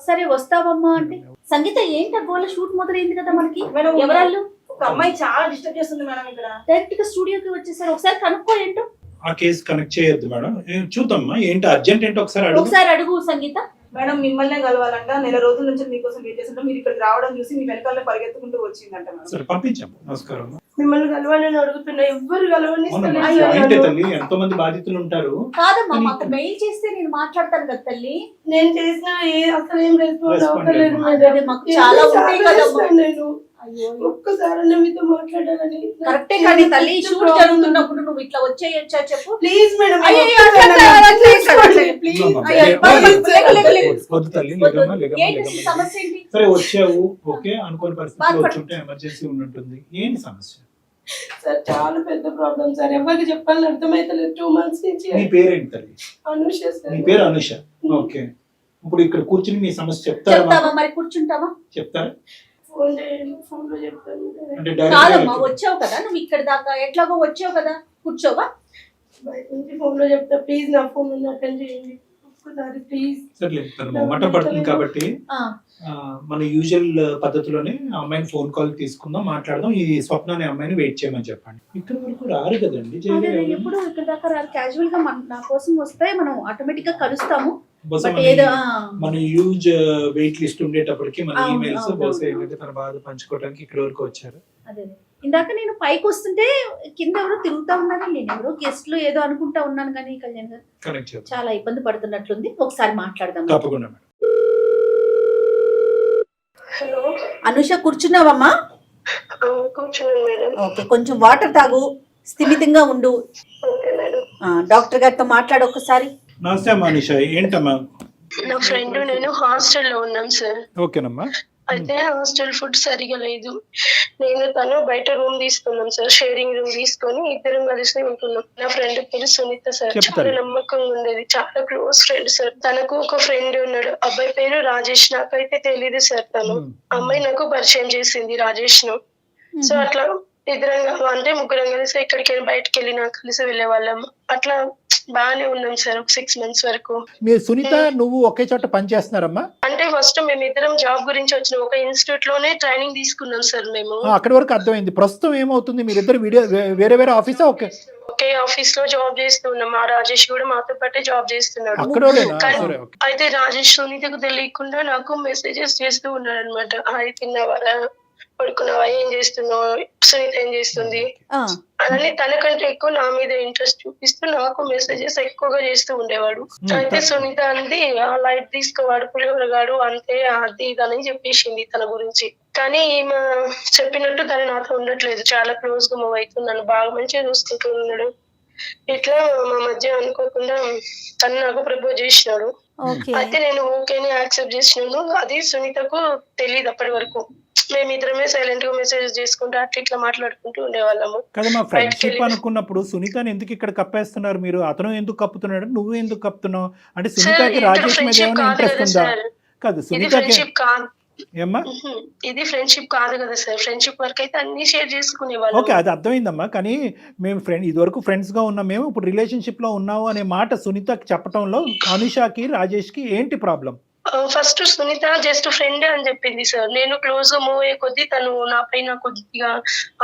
సరే వస్తావమ్మా అంటే సంగీత ఏంటి గోల షూట్ మొదలైంది కదా మనకి. ఎవరాళ్ళు? ఒక అమ్మాయి చాలా డిస్టర్బ్ చేస్తుంది మేడం ఇక్కడ. డైరెక్ట్ గా స్టూడియోకి వచ్చేసారు. ఒకసారి కనుక్కో ఏంటో. ఆ కేసు కనెక్ట్ చేయొద్దు మేడం. చూద్దామా ఏంటి అర్జెంట్ ఏంటో ఒకసారి అడుగు సంగీత. మేడం మిమ్మల్నే కలవాలంట. నెల రోజుల నుంచి మీకోసం వెయిట్ చేస్తుంటే మీరు ఇక్కడికి రావడం చూసి మీ వెనకాల పరిగెత్తుకుంటూ వచ్చిందంట మేడం. సరే పంపించాము. నమస్కారం. మిమ్మల్ని కలవాలని అడుగుతున్నా, ఎవ్వరు కలవని. తల్లి ఎంతో మంది బాధితులు ఉంటారు. కాదమ్మా మాకు మెయిల్ చేస్తే నేను మాట్లాడతాను కదా తల్లి. నేను చేసిన అసలు ఏం రెస్పాన్స్ అవ్వలేదు. మాకు చాలా ఉంటాయి కదమ్మా. నేను ఒక్కసారి మీతో మాట్లాడాలని. కరెక్టే కానీ తల్లి షూట్ జరుగుతున్నప్పుడు నువ్వు ఇట్లా వచ్చేయచ్చా చెప్పు ప్లీజ్ మేడం. సమస్య ఏంటి? సరే వచ్చావు, ఓకే అనుకోని పరిస్థితిలో వచ్చుంటే ఎమర్జెన్సీ ఉంటుంది. ఏంటి సమస్య? సార్ చాలా పెద్ద ప్రాబ్లం సార్. ఎవరికి చెప్పాలని అర్థమైతలేదు 2 months నుంచి. నీ పేరేంటి తల్లి? అనుష సార్. నీ పేరు అనుష. ఓకే, ఇప్పుడు ఇక్కడ కూర్చుని మీ సమస్య చెప్తారా? మరి కూర్చుంటావా? చెప్తారా? ఫోన్ లో చెప్తాను. కాదమ్మా వచ్చావు కదా నువ్వు ఇక్కడ దాకా, ఎట్లాగో వచ్చావు కదా కూర్చోవా? బయట నుంచి ఫోన్ లో చెప్తా. ప్లీజ్ నా ఫోన్ అటెండ్ చేయండి ఒక్కసారి ప్లీజ్. సరే తను మొమ్మట పడుతుంది కాబట్టి మన యూజువల్ పద్ధతిలోనే అమ్మాయిని ఫోన్ కాల్ తీసుకుందాం, మాట్లాడదాం. ఈ స్వప్న అనే అమ్మాయిని వెయిట్ చేయమని చెప్పండి. ఇక్కడ వరకు రారు కదండి. ఎప్పుడు ఇక్కడ దాకా రారు. క్యాజువల్ గా నా కోసం వస్తే మనం ఆటోమేటిక్ గా కలుస్తాము. మన యూజ్ వెయిట్ లిస్ట్ ఉండేటప్పటికి మన ఈమెయిల్స్ బహుశా ఏంటంటే తన బాధ పంచుకోవడానికి ఇక్కడ వరకు వచ్చారు. అదే ఇందాక నేను పైకి వస్తుంటే కింద ఎవరో తిరుగుతా ఉన్నారు. నేను ఎవరో గెస్ట్లు ఏదో అనుకుంటా ఉన్నాను కానీ కళ్యాణ్ గారు చాలా ఇబ్బంది పడుతున్నట్లుంది. ఒకసారి మాట్లాడదాం. తప్పకుండా మేడం. హలో అనుష కూర్చున్నావమ్మా? కూర్చున్నాను మేడం. ఓకే, కొంచెం వాటర్ తాగు, స్థిమితంగా ఉండు. Okay madam. డాక్టర్ గారితో మాట్లాడు ఒకసారి. నమస్తే అమ్మా అనుష. ఏంటమ్మా? నా ఫ్రెండ్ నేను హాస్టల్లో ఉన్నాం సార్. ఓకేనమ్మా. అయితే హాస్టల్ ఫుడ్ సరిగా లేదు. నేను తను బయట రూమ్ తీసుకున్నాం సార్. షేరింగ్ రూమ్ తీసుకొని ఇద్దరం కలిసి ఉంటున్నాం. నా ఫ్రెండ్ పేరు సునీత సార్. చాలా నమ్మకంగా ఉండేది, చాలా క్లోజ్ ఫ్రెండ్ సార్. తనకు ఒక ఫ్రెండ్ ఉన్నాడు, అబ్బాయి పేరు రాజేష్. నాకైతే తెలీదు సార్. తను అమ్మాయి నాకు పరిచయం చేసింది రాజేష్ ను. సో అట్లా ఇద్దరం అంటే ముగ్గురం కలిసి ఎక్కడికైనా బయటకు వెళ్ళినా కలిసి వెళ్ళే వాళ్ళం. అట్లా బాగానే ఉన్నాం సార్ ఒక 6 months వరకు. మీరు సునీత నువ్వు ఒకే చోట పని చేస్తున్నారమ్మా? అంటే ఫస్ట్ మేము ఇద్దరం జాబ్ గురించి వచ్చిన ఒక ఇన్స్టిట్యూట్ లోనే ట్రైనింగ్ తీసుకున్నాం సార్ మేము. అక్కడి వరకు అర్థమైంది. ప్రస్తుతం ఏమవుతుంది? మీరిద్దరు వేరే వేరే ఆఫీసా? ఒకే ఆఫీస్ లో జాబ్ చేస్తున్నాం. ఆ రాజేష్ కూడా మాతో పాటే జాబ్ చేస్తున్నాడు. అయితే రాజేష్ సునీతకు తెలియకుండా నాకు మెసేజెస్ చేస్తూ ఉన్నాడు అనమాట. హాయ్ తిన్నావా, పడుకున్నావా, ఏం చేస్తున్నావు, సునీత ఏం చేస్తుంది అని. తనకంటే ఎక్కువ నా మీద ఇంట్రెస్ట్ చూపిస్తూ నాకు మెసేజెస్ ఎక్కువగా చేస్తూ ఉండేవాడు. అయితే సునీత అంది లైట్ తీసుకోవాడు, పులిహోరగాడు అంతే, అది ఇదని చెప్పేసింది తన గురించి. కానీ ఈమె చెప్పినట్టు తను నాతో ఉండట్లేదు. చాలా క్లోజ్ గా మూవ్ అవుతున్నాను, బాగా మంచిగా చూసుకుంటూ ఉన్నాడు. ఇట్లా మా మధ్య అనుకోకుండా తను నాకు ప్రపోజ్ చేసినాడు. అయితే నేను ఓకేని యాక్సెప్ట్ చేసినాను. అది సునీతకు తెలియదు అప్పటి వరకు. మేమిద్దరమే సైలెంట్ గా మెసేజ్ చేసుకుంటూ అట్లా ఇట్లా మాట్లాడుకుంటూ ఉండేవాళ్ళము. కదా మా ఫ్రెండ్షిప్ అనుకున్నప్పుడు సునీతని ఎందుకు ఇక్కడ కప్పేస్తున్నారు మీరు? అతను ఎందుకు కప్పుతున్నాడు, నువ్వు ఎందుకు కప్పుతున్నావు? అంటే సునీతకి రాజేష్ మీద ఏమైనా ఇంట్రెస్ట్ ఉందా? కాదు సునీతకి ఏమ్మా ఇది ఫ్రెండ్షిప్ కాదు కదా సార్. ఫ్రెండ్షిప్ వరకు అయితే అన్ని షేర్ చేసుకునేవాళ్ళం. ఓకే, అది అర్థమైందమ్మా. కానీ మేము ఇది వరకు ఫ్రెండ్స్ గా ఉన్నాం, మేము ఇప్పుడు రిలేషన్షిప్ లో ఉన్నావు అనే మాట సునీతకి చెప్పడంలో అనుషకి రాజేష్ కి ఏంటి problem? First Sunitha just friend అని చెప్పింది సార్. నేను క్లోజ్ గా మూవ్ అయ్యే కొద్దీ తను నా పైన కొద్దిగా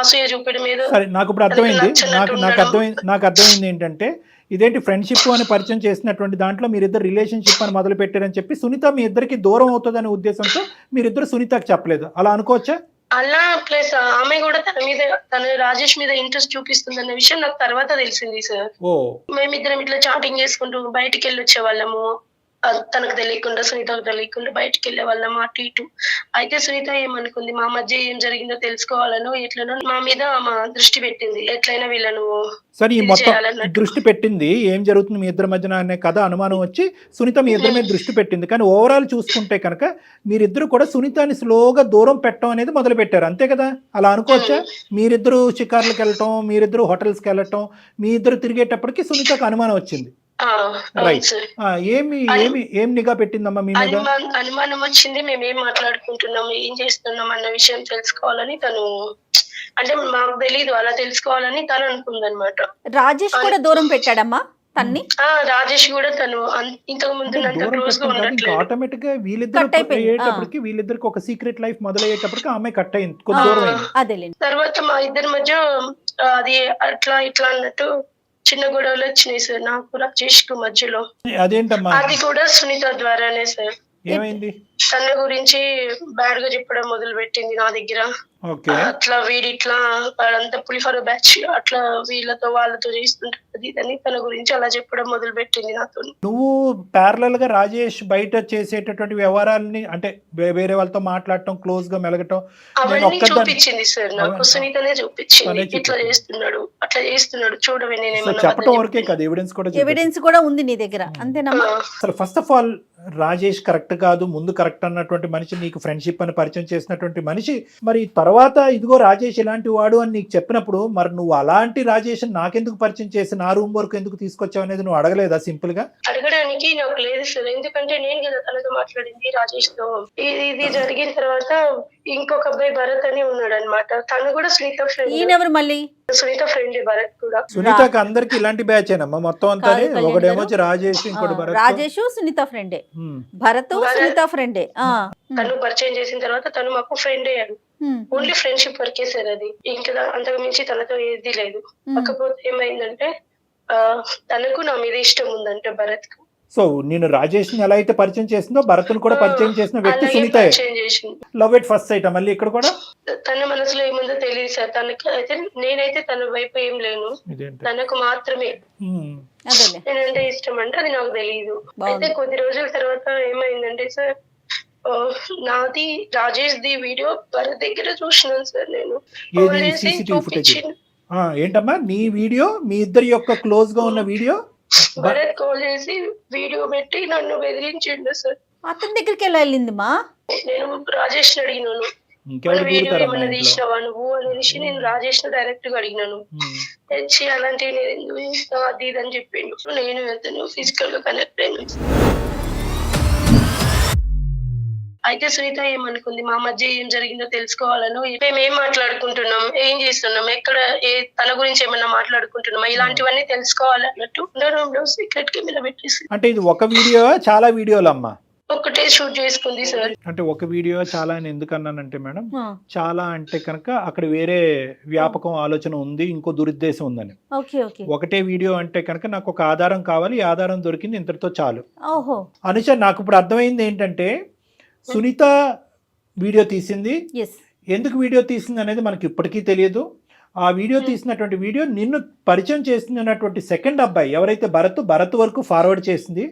అసూయ చూపడం మీద. సరే, నాకు ఇప్పుడు అర్థమైంది. నాకు అర్థమైంది ఏంటంటే ఇదేంటి ఫ్రెండ్షిప్ అని పరిచయం చేసినటువంటి దాంట్లో మీరిద్దరు రిలేషన్షిప్ అని మొదలు పెట్టారని చెప్పి సునీత మీ ఇద్దరికి దూరం అవుతుందనే ఉద్దేశంతో మీరిద్దరు సునీతకి చెప్పలేదు, అలా అనుకోవచ్చా? అలా ప్లస్ ఆమె కూడా తన రాజేష్ మీద ఇంట్రెస్ట్ చూపిస్తుంది అన్న విషయం నాకు తర్వాత తెలిసింది సార్. మేమిద్దరం ఇట్లా చాటింగ్ చేసుకుంటూ బయటికి వెళ్ళి వచ్చే వాళ్ళము. తనకు తెలియకుండా సునీతకు తెలియకుండా బయటకు వెళ్ళే వాళ్ళం అటు ఇటు. అయితే సునీత ఏమనుకుంది, మా మధ్య ఏం జరిగిందో తెలుసుకోవాలను ఎట్లనో మా మీద మా దృష్టి పెట్టింది. ఎట్లయినా వీళ్ళను సరే ఈ మొత్తం దృష్టి పెట్టింది, ఏం జరుగుతుంది మీ ఇద్దరి మధ్యన అనే కథ అనుమానం వచ్చి సునీత మీ ఇద్దరి మీద దృష్టి పెట్టింది. కానీ ఓవరాల్ చూసుకుంటే కనుక మీరిద్దరు కూడా సునీతని స్లోగా దూరం పెట్టడం అనేది మొదలు పెట్టారు, అంతే కదా? అలా అనుకోవచ్చా? మీరిద్దరు షికార్లకు వెళ్ళటం, మీరిద్దరు హోటల్స్కి వెళ్ళటం, మీ ఇద్దరు తిరిగేటప్పటికి సునీతకు అనుమానం వచ్చింది. ఏం నిఘా పెట్టిందమ్మా మీ మీద? అనుమానం వచ్చింది. మేమేం మాట్లాడుకుంటున్నాం, ఏం చేస్తున్నాం అన్న విషయం తెలుసుకోవాలని తను, అంటే మాకు తెలీదు, అలా తెలుసుకోవాలని తను అనుకుందనమాట. రాజేష్ కూడా దూరం పెట్టాడమ్మా తన్ని రాజేష్ కూడా తను ఇంతకు ముందు దూరం క్లోజ్ గా పెట్టడం కాదు, ఇంకా ఉండట్లేదు. ఆటోమేటిక్ గా వీళ్ళిద్దరు Cut అయిపోయింది. అయ్యేటప్పటికి వీళ్ళిద్దరికి ఒక సీక్రెట్ లైఫ్ మొదలయ్యేటప్పటికి ఆమె కట్ అయింది, కొంచెం దూరం అయింది. అదేలేండి. తర్వాత మా ఇద్దరి మధ్య అది అట్లా ఇట్లా అన్నట్టు చిన్న గొడవలు వచ్చినాయి సార్ నాకు రాజేష్ కు మధ్యలో. అదేంటమ్మా, అది కూడా సునీత ద్వారానే సార్. ఏమైంది? తన గురించి బ్యాడ్ గా చెప్పడం మొదలు పెట్టింది నా దగ్గర. ఓకే, అట్లా వీడి ఇట్లా వాళ్ళంతా పులిఫార బ్యాచ్ అట్లా వీళ్ళతో వాళ్ళతో చేస్తుంటారు అది ఇదని తన గురించి అలా చెప్పడం మొదలు పెట్టింది నాతో. నువ్వు ప్యారలల్ గా రాజేష్ బయట చేసేటటువంటి వ్యవహారాలని అంటే వేరే వాళ్ళతో మాట్లాడటం, క్లోజ్ గా మెలగటం, నేను అవన్నీ ఒక్కదాన్ని చూపించింది సార్ నాకు. సునీతనే చూపించింది తనే ఇట్లా చూపించింది. చేస్తున్నాడు అట్లా చేస్తున్నాడు చూడవే సో నేనేమన్నా చెప్పటం వరకే కాదు, ఎవిడెన్స్ కూడా చూపించింది. ఎవిడెన్స్ కూడా ఉంది నీ దగ్గర, అంతేనమ్మా? అసలు first of all Rajesh correct కాదు, ముందు కరెక్ట్ అన్నటువంటి మనిషి, నీకు ఫ్రెండ్షిప్ అని పరిచయం చేసినటువంటి మనిషి, మరి తర్వాత ఇదిగో రాజేష్ ఇలాంటి వాడు అని నీకు చెప్పినప్పుడు మరి నువ్వు అలాంటి రాజేష్ నాకెందుకు పరిచయం చేసి నా రూమ్ వరకు ఎందుకు తీసుకొచ్చావు అనేది నువ్వు అడగలేదా సింపుల్ గా? అడగడానికి నాకు లేదు సార్, ఎందుకంటే నేను కదా తనతో మాట్లాడింది రాజేష్ తో. ఇది జరిగిన తర్వాత ఇంకొక అబ్బాయి భరత్ అని ఉన్నాడు అనమాట, తను కూడా సునీత ఫ్రెండ్. ఈయనెవరు మళ్ళీ? సునీత ఫ్రెండ్ భరత్ కూడా. సునీతకి అందరికి ఇలాంటి బ్యాచ్ ఏనమ్మా మొత్తం అంతా? కాదు కళ్యాణ్ ఒకడేమో గారు. రాజేష్, ఇంకోటి భరత్. రాజేష్ సునీత ఫ్రెండే, భరత్ సునీత ఫ్రెండే. తను పరిచయం చేసిన తర్వాత తను మాకు ఫ్రెండ్ అయ్యాడు. ఓన్లీ ఫ్రెండ్షిప్ వరకే సార్ అది, ఇంకా అంతకు మించి తనతో ఏది లేదు. కాకపోతే ఏమైందంటే తనకు నా మీద ఇష్టం ఉందంటే భరత్ కు. సో నేను రాజేష్ ని ఎలా అయితే పరిచయం చేసిందో భరత్ ను కూడా పరిచయం చేసిన వ్యక్తి అలాగే సునీత. పరిచయం చేసింది. లవ్ ఎట్ ఫస్ట్ సైట్ మళ్ళీ ఇక్కడ కూడా. తన మనసులో ఏముందో తెలియదు సార్ తనకి అయితే. నేనైతే తన వైపు ఏం లేను, తనకు మాత్రమే అదేలే. నేనంటే ఇష్టం అంటే అది నాకు తెలియదు. అయితే కొద్ది రోజుల తర్వాత ఏమైందంటే సార్ నాది రాజేష్ ది వీడియో భరత్ దగ్గర చూసినాను సార్ నేను. చూపించింది ఏంటమ్మా నీ వీడియో, మీ ఇద్దరి యొక్క క్లోజ్ గా ఉన్న వీడియో భరత్ కాల్ చేసి వీడియో పెట్టి నన్ను బెదిరించిండు సార్. అతని దగ్గరికి ఎలా వెళ్ళింది మా? నేను రాజేష్ అడిగినాను ఇంకెవరు వీడియో దూరుతారమ్మా ఏమన్నా ఇంట్లో? తీసినావా నువ్వు అనేసి నేను రాజేష్ ను డైరెక్ట్ గా అడిగినాను. తెచ్చి అలాంటివి నేను ఎందుకు చేస్తా అది ఇది అని చెప్పిండు. నేను అతను ఫిజికల్ గా కనెక్ట్ అయినా. అయితే సునీత ఏమనుకుంది, మా మధ్య ఏం జరిగిందో తెలుసుకోవాలను, మేము ఏం మాట్లాడుకుంటున్నాం, ఏం చేస్తున్నాం, ఎక్కడ తన గురించి ఏమన్నా మాట్లాడుకుంటున్నామా, ఇలాంటివన్నీ తెలుసుకోవాలన్నట్టు సీక్రెట్ కెమెరా పెట్టేసి. అంటే ఇది ఒక వీడియో చాలా వీడియోలు అమ్మా? ఒకటే షూట్ చేసుకుంది సార్. అంటే ఒక వీడియో చాలా అని ఎందుకు అన్నానంటే మేడం, చాలా అంటే కనుక అక్కడ వేరే వ్యాపకం ఆలోచన ఉంది, ఇంకో దురుద్దేశం ఉందని. ఒకటే వీడియో అంటే కనుక నాకు ఒక ఆధారం కావాలి, ఈ ఆధారం దొరికింది, ఇంతటితో చాలు. అనుష నాకు ఇప్పుడు అర్థమైంది ఏంటంటే సునీత వీడియో తీసింది, ఎందుకు వీడియో తీసింది అనేది మనకి ఇప్పటికీ తెలియదు. ఆ వీడియో తీసినటువంటి వీడియో నిన్ను పరిచయం చేస్తున్నటువంటి సెకండ్ అబ్బాయి ఎవరైతే భరత్ వరకు ఫార్వర్డ్ చేసింది.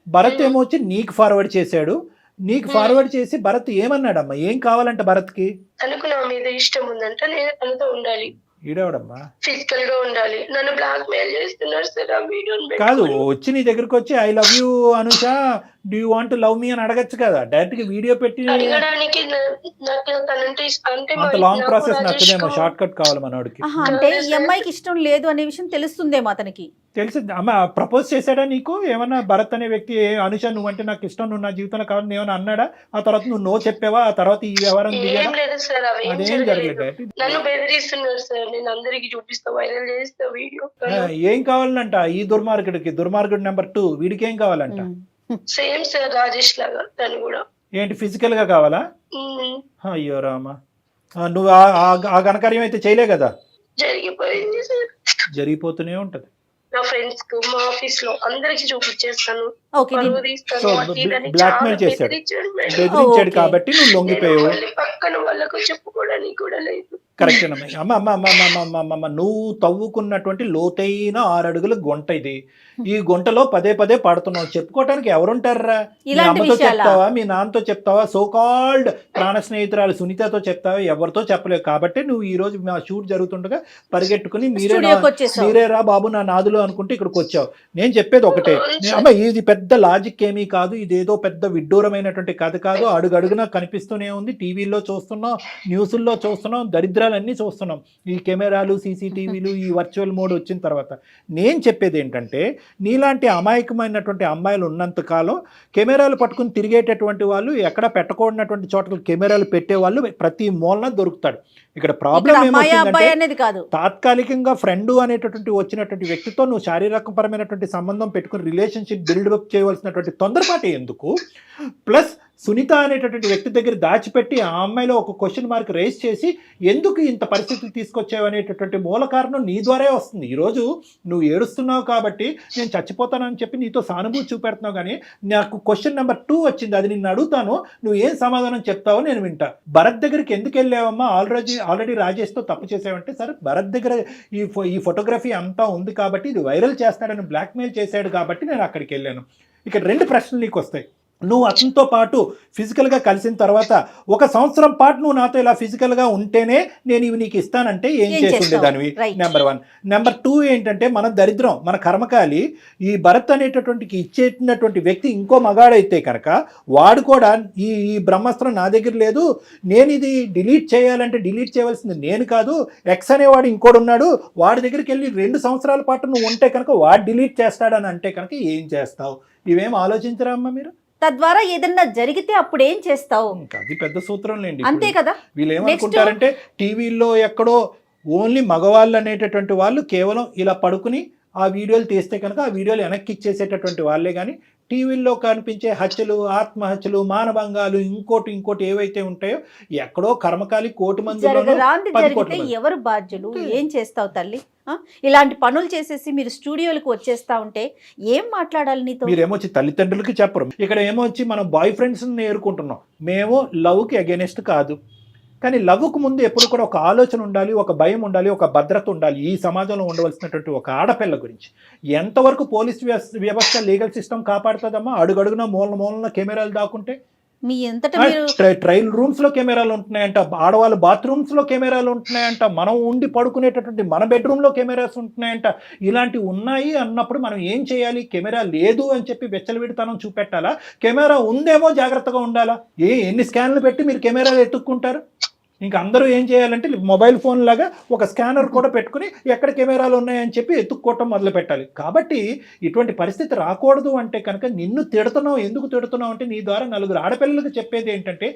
భరత్ ఏమో వచ్చి నీకు ఫార్వర్డ్ చేశాడు. నీకు ఫార్వర్డ్ చేసి భరత్ ఏమన్నాడమ్మా, ఏం కావాలంట భరత్కి? తనకు నా మీద ఇష్టం ఉందంట, నేను తనతో ఉండాలి, ఈడవడమ్మా ఫిజికల్ గా ఉండాలి. నన్ను బ్లాక్ మెయిల్ చేస్తున్నారు సార్ ఆ వీడియోని. కాదు, వచ్చి నీ దగ్గరకు వచ్చి I love you Anusha, do you want to love మీ అని అడగచ్చు కదా. డైరెక్ట్ గా వీడియో పెట్టి అడగడానికి నాకు తనంటే అంటే అంత లాంగ్ ప్రాసెస్ నచ్చదేమో, షార్ట్ కట్ కావాలి మనోడికి. అంటే ఈ అమ్మాయికి ఇష్టం లేదు అనే విషయం తెలుస్తుందేమో అతనికి. తెలిసి అమ్మ ప్రపోజ్ చేశాడా నీకు ఏమన్నా? భరత్ అనే వ్యక్తి అనుష నువ్వంటే నాకు ఇష్టం, నువ్వు నా జీవితంలో కావాలని ఏమైనా అన్నాడా? ఆ తర్వాత నువ్వు నో చెప్పావా? ఆ తర్వాత ఈ వ్యవహారం అదేం జరగలేదు. నన్ను బెదిరిస్తున్నారు సార్, నేను అందరికి చూపిస్తా, వైరల్ చేస్తా వీడియో. ఏం కావాలంట ఈ దుర్మార్గుడు నెంబర్ 2 వీడికి ఏం కావాలంట? సేమ్ సార్ రాజేష్ లాగా తను కూడా. ఏంటి ఫిజికల్ గా కావాలా? అయ్యో రామా, నువ్వు ఆ ఘనకార్యం అయితే చేయలే కదా? జరిగిపోయింది సార్, జరిగిపోతూనే ఉంటది. నా ఫ్రెండ్స్ కు మా ఆఫీస్ లో అందరికి చూపించేస్తాను, బ్లాక్మెయిల్ చేశాడు, బెదిరించాడు కాబట్టి నువ్వు లొంగిపోయావు. పక్కన వాళ్ళకు చెప్పుకోవడానికి కూడా లేదు. కరెక్ట్ అమ్మ, నువ్వు తవ్వుకున్నటువంటి లోతైన 6 అడుగుల గుంట ఇది. ఈ గుంటలో పదే పడుతున్నావు, చెప్పుకోవటానికి ఎవరుంటారా? మీ అమ్మతో చెప్తావా, మీ నాన్నతో చెప్తావా, సోకాల్డ్ ప్రాణ స్నేహితురాలు సునీతతో చెప్తావా? ఎవరితో చెప్పలేవు. కాబట్టి నువ్వు ఈ రోజు మా షూట్ జరుగుతుండగా పరిగెట్టుకుని మీరేరా బాబు నా నాదులు అనుకుంటే ఇక్కడికి వచ్చావు. నేను చెప్పేది ఒకటే అమ్మ, ఇది పెద్ద లాజిక్ ఏమీ కాదు, ఇదేదో పెద్ద విడ్డూరమైనటువంటి కథ కాదు. అడుగడుగునా కనిపిస్తూనే ఉంది, టీవీల్లో చూస్తున్నాం, న్యూస్ల్లో చూస్తున్నాం, దరిద్రాలన్నీ చూస్తున్నాం. ఈ కెమెరాలు, సీసీటీవీలు, ఈ వర్చువల్ మోడ్ వచ్చిన తర్వాత నేను చెప్పేది ఏంటంటే నీలాంటి అమాయకమైనటువంటి అమ్మాయిలు ఉన్నంతకాలం కెమెరాలు పట్టుకుని తిరిగేటటువంటి వాళ్ళు ఎక్కడ పెట్టకూడనటువంటి చోట్ల కెమెరాలు పెట్టేవాళ్ళు ప్రతి మూలన దొరుకుతాడు. ఇక్కడ ప్రాబ్లం అనేది కాదు, తాత్కాలికంగా ఫ్రెండ్ అనేటటువంటి వచ్చినటువంటి వ్యక్తితో నువ్వు శారీరకపరమైనటువంటి సంబంధం పెట్టుకుని రిలేషన్షిప్ బిల్డప్ చేయవలసినటువంటి తొందరపాటు ఎందుకు? ప్లస్ సునీత అనేటటువంటి వ్యక్తి దగ్గర దాచిపెట్టి ఆ అమ్మాయిలో ఒక క్వశ్చన్ మార్క్ రేస్ చేసి ఎందుకు ఇంత పరిస్థితులు తీసుకొచ్చావు అనేటటువంటి మూల కారణం నీ ద్వారే వస్తుంది. ఈరోజు నువ్వు ఏడుస్తున్నావు కాబట్టి నేను చచ్చిపోతానని చెప్పి నీతో సానుభూతి చూపెడుతున్నావు, కానీ నాకు క్వశ్చన్ నెంబర్ 2 వచ్చింది, అది నిన్ను అడుగుతాను, నువ్వు ఏం సమాధానం చెప్తావో నేను వింటా. భరత్ దగ్గరికి ఎందుకు వెళ్ళావమ్మా? ఆల్రెడీ రాజేష్తో తప్పు చేసావంటే, సరే భరత్ దగ్గర ఈ ఫోటోగ్రఫీ అంతా ఉంది కాబట్టి ఇది వైరల్ చేస్తాడని బ్లాక్మెయిల్ చేశాడు కాబట్టి నేను అక్కడికి వెళ్ళాను. ఇక్కడ 2 ప్రశ్నలు నీకు వస్తాయి. నువ్వు అతనితో పాటు ఫిజికల్గా కలిసిన తర్వాత 1 సంవత్సరం పాటు నువ్వు నాతో ఇలా ఫిజికల్గా ఉంటేనే నేను ఇవి నీకు ఇస్తానంటే ఏం చేస్తుండే దానివి? నెంబర్ 1. నెంబర్ 2 ఏంటంటే, మన దరిద్రం, మన కర్మకాలి, ఈ భరత్ అనేటటువంటి ఇచ్చేటటువంటి వ్యక్తి ఇంకో మగాడైతే కనుక వాడు కూడా ఈ బ్రహ్మాస్త్రం నా దగ్గర లేదు, నేను ఇది డిలీట్ చేయాలంటే డిలీట్ చేయవలసింది నేను కాదు, ఎక్స్ అనేవాడు ఇంకోడు ఉన్నాడు, వాడి దగ్గరికి వెళ్ళి 2 సంవత్సరాల పాటు నువ్వు ఉంటే కనుక వాడు డిలీట్ చేస్తాడని అంటే కనుక ఏం చేస్తావు? ఇవేం ఆలోచించరా అమ్మా మీరు? తద్వారా ఏదన్నా జరిగితే అప్పుడు ఏం చేస్తావు? అది పెద్ద సూత్రం లేండి. అంతే కదా. వీళ్ళు ఏమనుకుంటారంటే టీవీలో ఎక్కడో ఓన్లీ మగవాళ్ళు అనేటటువంటి వాళ్ళు కేవలం ఇలా పడుకుని ఆ వీడియోలు తీస్తే కనుక ఆ వీడియోలు వెనక్కి ఇచ్చేసేటటువంటి వాళ్ళే, కానీ టీవీల్లో కనిపించే హత్యలు, ఆత్మహత్యలు, మానభంగాలు, ఇంకోటి ఏవైతే ఉంటాయో ఎక్కడో కర్మకాలి కోటి మంది జరిగితే ఎవరు బాధ్యులు? ఏం చేస్తావు తల్లి? ఇలాంటి పనులు చేసేసి మీరు స్టూడియోలకు వచ్చేస్తా ఉంటే ఏం మాట్లాడాలి నీతో? మీరేమొచ్చి తల్లిదండ్రులకి చెప్పరు, ఇక్కడ ఏమొచ్చి మనం బాయ్ ఫ్రెండ్స్ నేర్చుకుంటున్నాం. మేము లవ్కి అగెనిస్ట్ కాదు, కానీ లవ్కు ముందు ఎప్పుడు కూడా ఒక ఆలోచన ఉండాలి, ఒక భయం ఉండాలి, ఒక భద్రత ఉండాలి. ఈ సమాజంలో ఉండవలసినటువంటి ఒక ఆడపిల్ల గురించి ఎంతవరకు పోలీస్ వ్యవస్థ, లీగల్ సిస్టమ్ కాపాడుతుందమ్మా? అడుగడుగున మూలన కెమెరాలు దాక్కుంటే మీ ట్రైల్ రూమ్స్ లో కెమెరాలు ఉంటున్నాయంట, ఆడవాళ్ళ బాత్రూమ్స్ లో కెమెరాలు ఉంటున్నాయంట, మనం ఉండి పడుకునేటటువంటి మన బెడ్రూమ్ లో కెమెరాస్ ఉంటున్నాయంట. ఇలాంటివి ఉన్నాయి అన్నప్పుడు మనం ఏం చేయాలి? కెమెరా లేదు అని చెప్పి వెచ్చలవిడితనం చూపెట్టాలా? కెమెరా ఉందేమో జాగ్రత్తగా ఉండాలా? ఎన్ని స్కాన్లు పెట్టి మీరు కెమెరాలు ఎత్తుక్కుంటారు? ఇంకా అందరూ ఏం చేయాలంటే మొబైల్ ఫోన్ లాగా ఒక స్కానర్ కూడా పెట్టుకుని ఎక్కడ కెమెరాలు ఉన్నాయని చెప్పి ఎత్తుక్కోవటం మొదలు పెట్టాలి. కాబట్టి ఇటువంటి పరిస్థితి రాకూడదు అంటే కనుక నిన్ను తిడుతున్నావు, ఎందుకు తిడుతున్నావు అంటే నీ ద్వారా 4 ఆడపిల్లలకు చెప్పేది ఏంటంటే,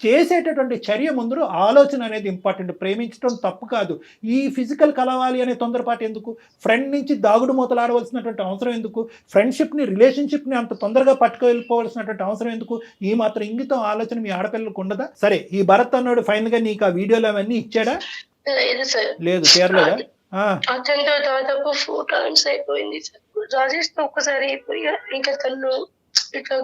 చేసేటటువంటి చర్య ముందు ఆలోచన అనేది ఇంపార్టెంట్. ప్రేమించడం తప్పు కాదు, ఈ ఫిజికల్ కలవాలి అనే తొందరపాటు ఎందుకు? ఫ్రెండ్ నుంచి దాగుడు మూతలాడవలసినటువంటి అవసరం ఎందుకు? ఫ్రెండ్షిప్ని, రిలేషన్షిప్ని అంత తొందరగా పట్టుకెళ్ళిపోవాల్సినటువంటి అవసరం ఎందుకు? ఈ మాత్రం ఇంగితం ఆలోచన మీ ఆడపిల్లలకు ఉండదా? సరే, ఈ భరత్ అన్నాడు ఫైనల్గా నీకు ఆ వీడియోలు అవన్నీ ఇచ్చాడా? లేదు, చేరలేదా? అతనితో దాదాపు 4 times అయిపోయింది సార్. రాజేష్ తో ఒక్కసారి అయిపోయి ఇంకా తను ఇట్లా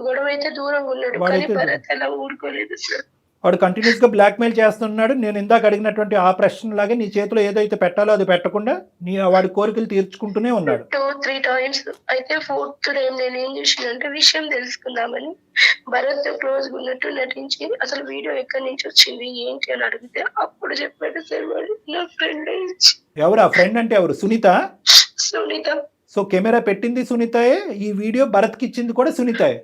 గొడవ అయితే దూరంగా ఉన్నాడు, కానీ భరత్ అలా ఊరుకోలేదు సార్. వాడు కంటిన్యూస్ గా బ్లాక్ మెయిల్ చేస్తున్నాడు. నేను ఇందాక అడిగినటువంటి ఆ ప్రశ్న లాగే నీ చేతిలో ఏదైతే పెట్టాలో అది పెట్టకుండా వాడి కోరికలు తీర్చుకుంటూనే ఉన్నాడు. 2-3 times. అయితే 4th టైం నేను ఏం చేసినంటే విషయం తెలుసుకుందామని భరత్ క్లోజ్ ఉన్నట్టు నటించి అసలు వీడియో ఎక్కడి నుంచి వచ్చింది ఏంటి అని అడిగితే అప్పుడు చెప్పాడు సార్ వాడు నా ఫ్రెండ్. ఎవరు ఆ ఫ్రెండ్ అంటే? ఎవరు? సునీత. సో కెమెరా పెట్టింది సునీతయే, ఈ వీడియో భరత్కి ఇచ్చింది కూడా సునీతయే.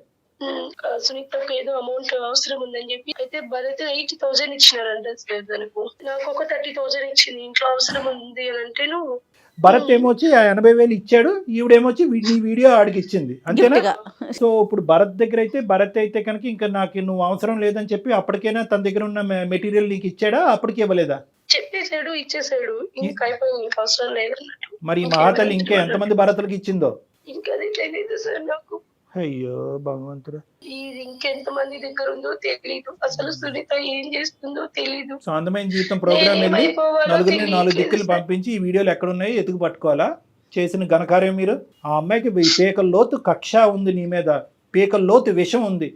సునీతకు ఏదో అమౌంట్ అవసరం ఉందని చెప్పి అయితే భరత్ 80,000 ఇచ్చినారంట సార్. తనకు నాకు ఒక 30,000 ఇచ్చింది, ఇంట్లో అవసరం ఉంది అని అంటే నువ్వు భరత్ ఏమొచ్చి 80,000 ఇచ్చాడు, ఈవిడేమొచ్చి నీ వీడియో ఆడికి ఇచ్చింది, అంతేనా? సో ఇప్పుడు భరత్ దగ్గర అయితే భరత్ అయితే కనుక ఇంకా నాకు నువ్వు అవసరం లేదని చెప్పి అప్పటికైనా తన దగ్గర ఉన్న మెటీరియల్ నీకు ఇచ్చాడా? అప్పటికి ఇవ్వలేదా? చెప్పేసాడు, ఇచ్చేసాడు, ఇంకా అయిపోయింది, అవసరం లేదన్నట్టు. మరి మహాతల్లి ఇంకా ఎంతమంది భరతులకు ఇచ్చిందో ఇంకా అది తెలియదు సార్ నాకు. అయ్యో భగవంతుడు, ఇది ఇంకెంత మంది దగ్గర ఉందో తెలీదు, అసలు సునీత ఏం చేస్తుందో తెలీదు. అందమైన జీవితం ప్రోగ్రామ్ వెళ్ళి 4 దిక్కులు పంపించి ఈ వీడియోలు ఎక్కడున్నాయో ఎతుకు పట్టుకోవాలా? చేసిన ఘనకార్యం మీరు. ఆ అమ్మాయికి పీకల లోతు కక్ష ఉంది నీ మీద, పీకల లోతు విషం ఉంది.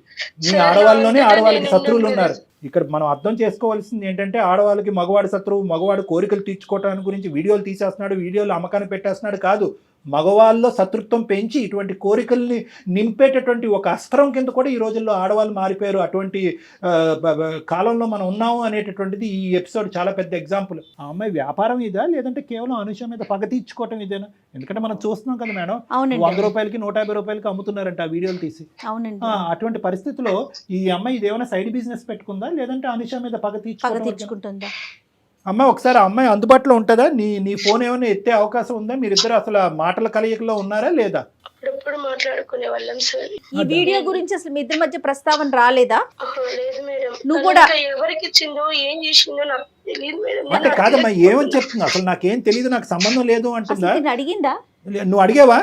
మీ ఆడవాళ్ళలోనే ఆడవాళ్ళకి శత్రువులు ఉన్నారు. ఇక్కడ మనం అర్థం చేసుకోవాల్సింది ఏంటంటే, ఆడవాళ్ళకి మగవాడి శత్రువు, మగవాడు కోరికలు తీర్చుకోవటానికి గురించి వీడియోలు తీసేస్తున్నాడు, వీడియోలు అమ్మకాన్ని పెట్టేస్తున్నాడు కాదు, మగవాళ్ళలో శత్రుత్వం పెంచి ఇటువంటి కోరికల్ని నింపేటటువంటి ఒక అస్త్రం కింద కూడా ఈ రోజుల్లో ఆడవాళ్ళు మారిపోయారు. అటువంటి కాలంలో మనం ఉన్నాము అనేటటువంటిది ఈ ఎపిసోడ్ చాలా పెద్ద ఎగ్జాంపుల్. ఆ అమ్మాయి వ్యాపారం ఇదా, లేదంటే కేవలం అనుష మీద పగ తీర్చుకోవటం ఇదేనా? ఎందుకంటే మనం చూస్తున్నాం కదా మేడం, 100 రూపాయలకి 150 రూపాయలకి అమ్ముతున్నారంట ఆ వీడియోలు తీసి. అటువంటి పరిస్థితిలో ఈ అమ్మాయి ఇదేమైనా సైడ్ బిజినెస్ పెట్టుకుందా, లేదంటే అనుష మీద పగ తీర్చుకుంటుందా? అమ్మ ఒకసారి ఆ అమ్మాయి అందుబాటులో ఉంటుందా? నీ ఫోన్ ఏమైనా ఎత్తే అవకాశం ఉందా? మీరిద్దరు అసలు ఆ మాటల కలయికలో ఉన్నారా లేదా? అప్పుడప్పుడు మాట్లాడుకునే వాళ్ళం సార్. ఈ వీడియో గురించి అసలు మీ ఇద్దరి మధ్య ప్రస్తావన రాలేదా? లేదు మేడం. నువ్వు కూడా ఎవరికి ఇచ్చిందో ఏం చేసిందో నాకు తెలియదు మేడం. అంటే కాదమ్మా, ఏమని చెప్తుంది? అసలు నాకేం తెలియదు, నాకు సంబంధం లేదు అంటుందా? అసలు అడిగిందా? నువ్వు అడిగావా?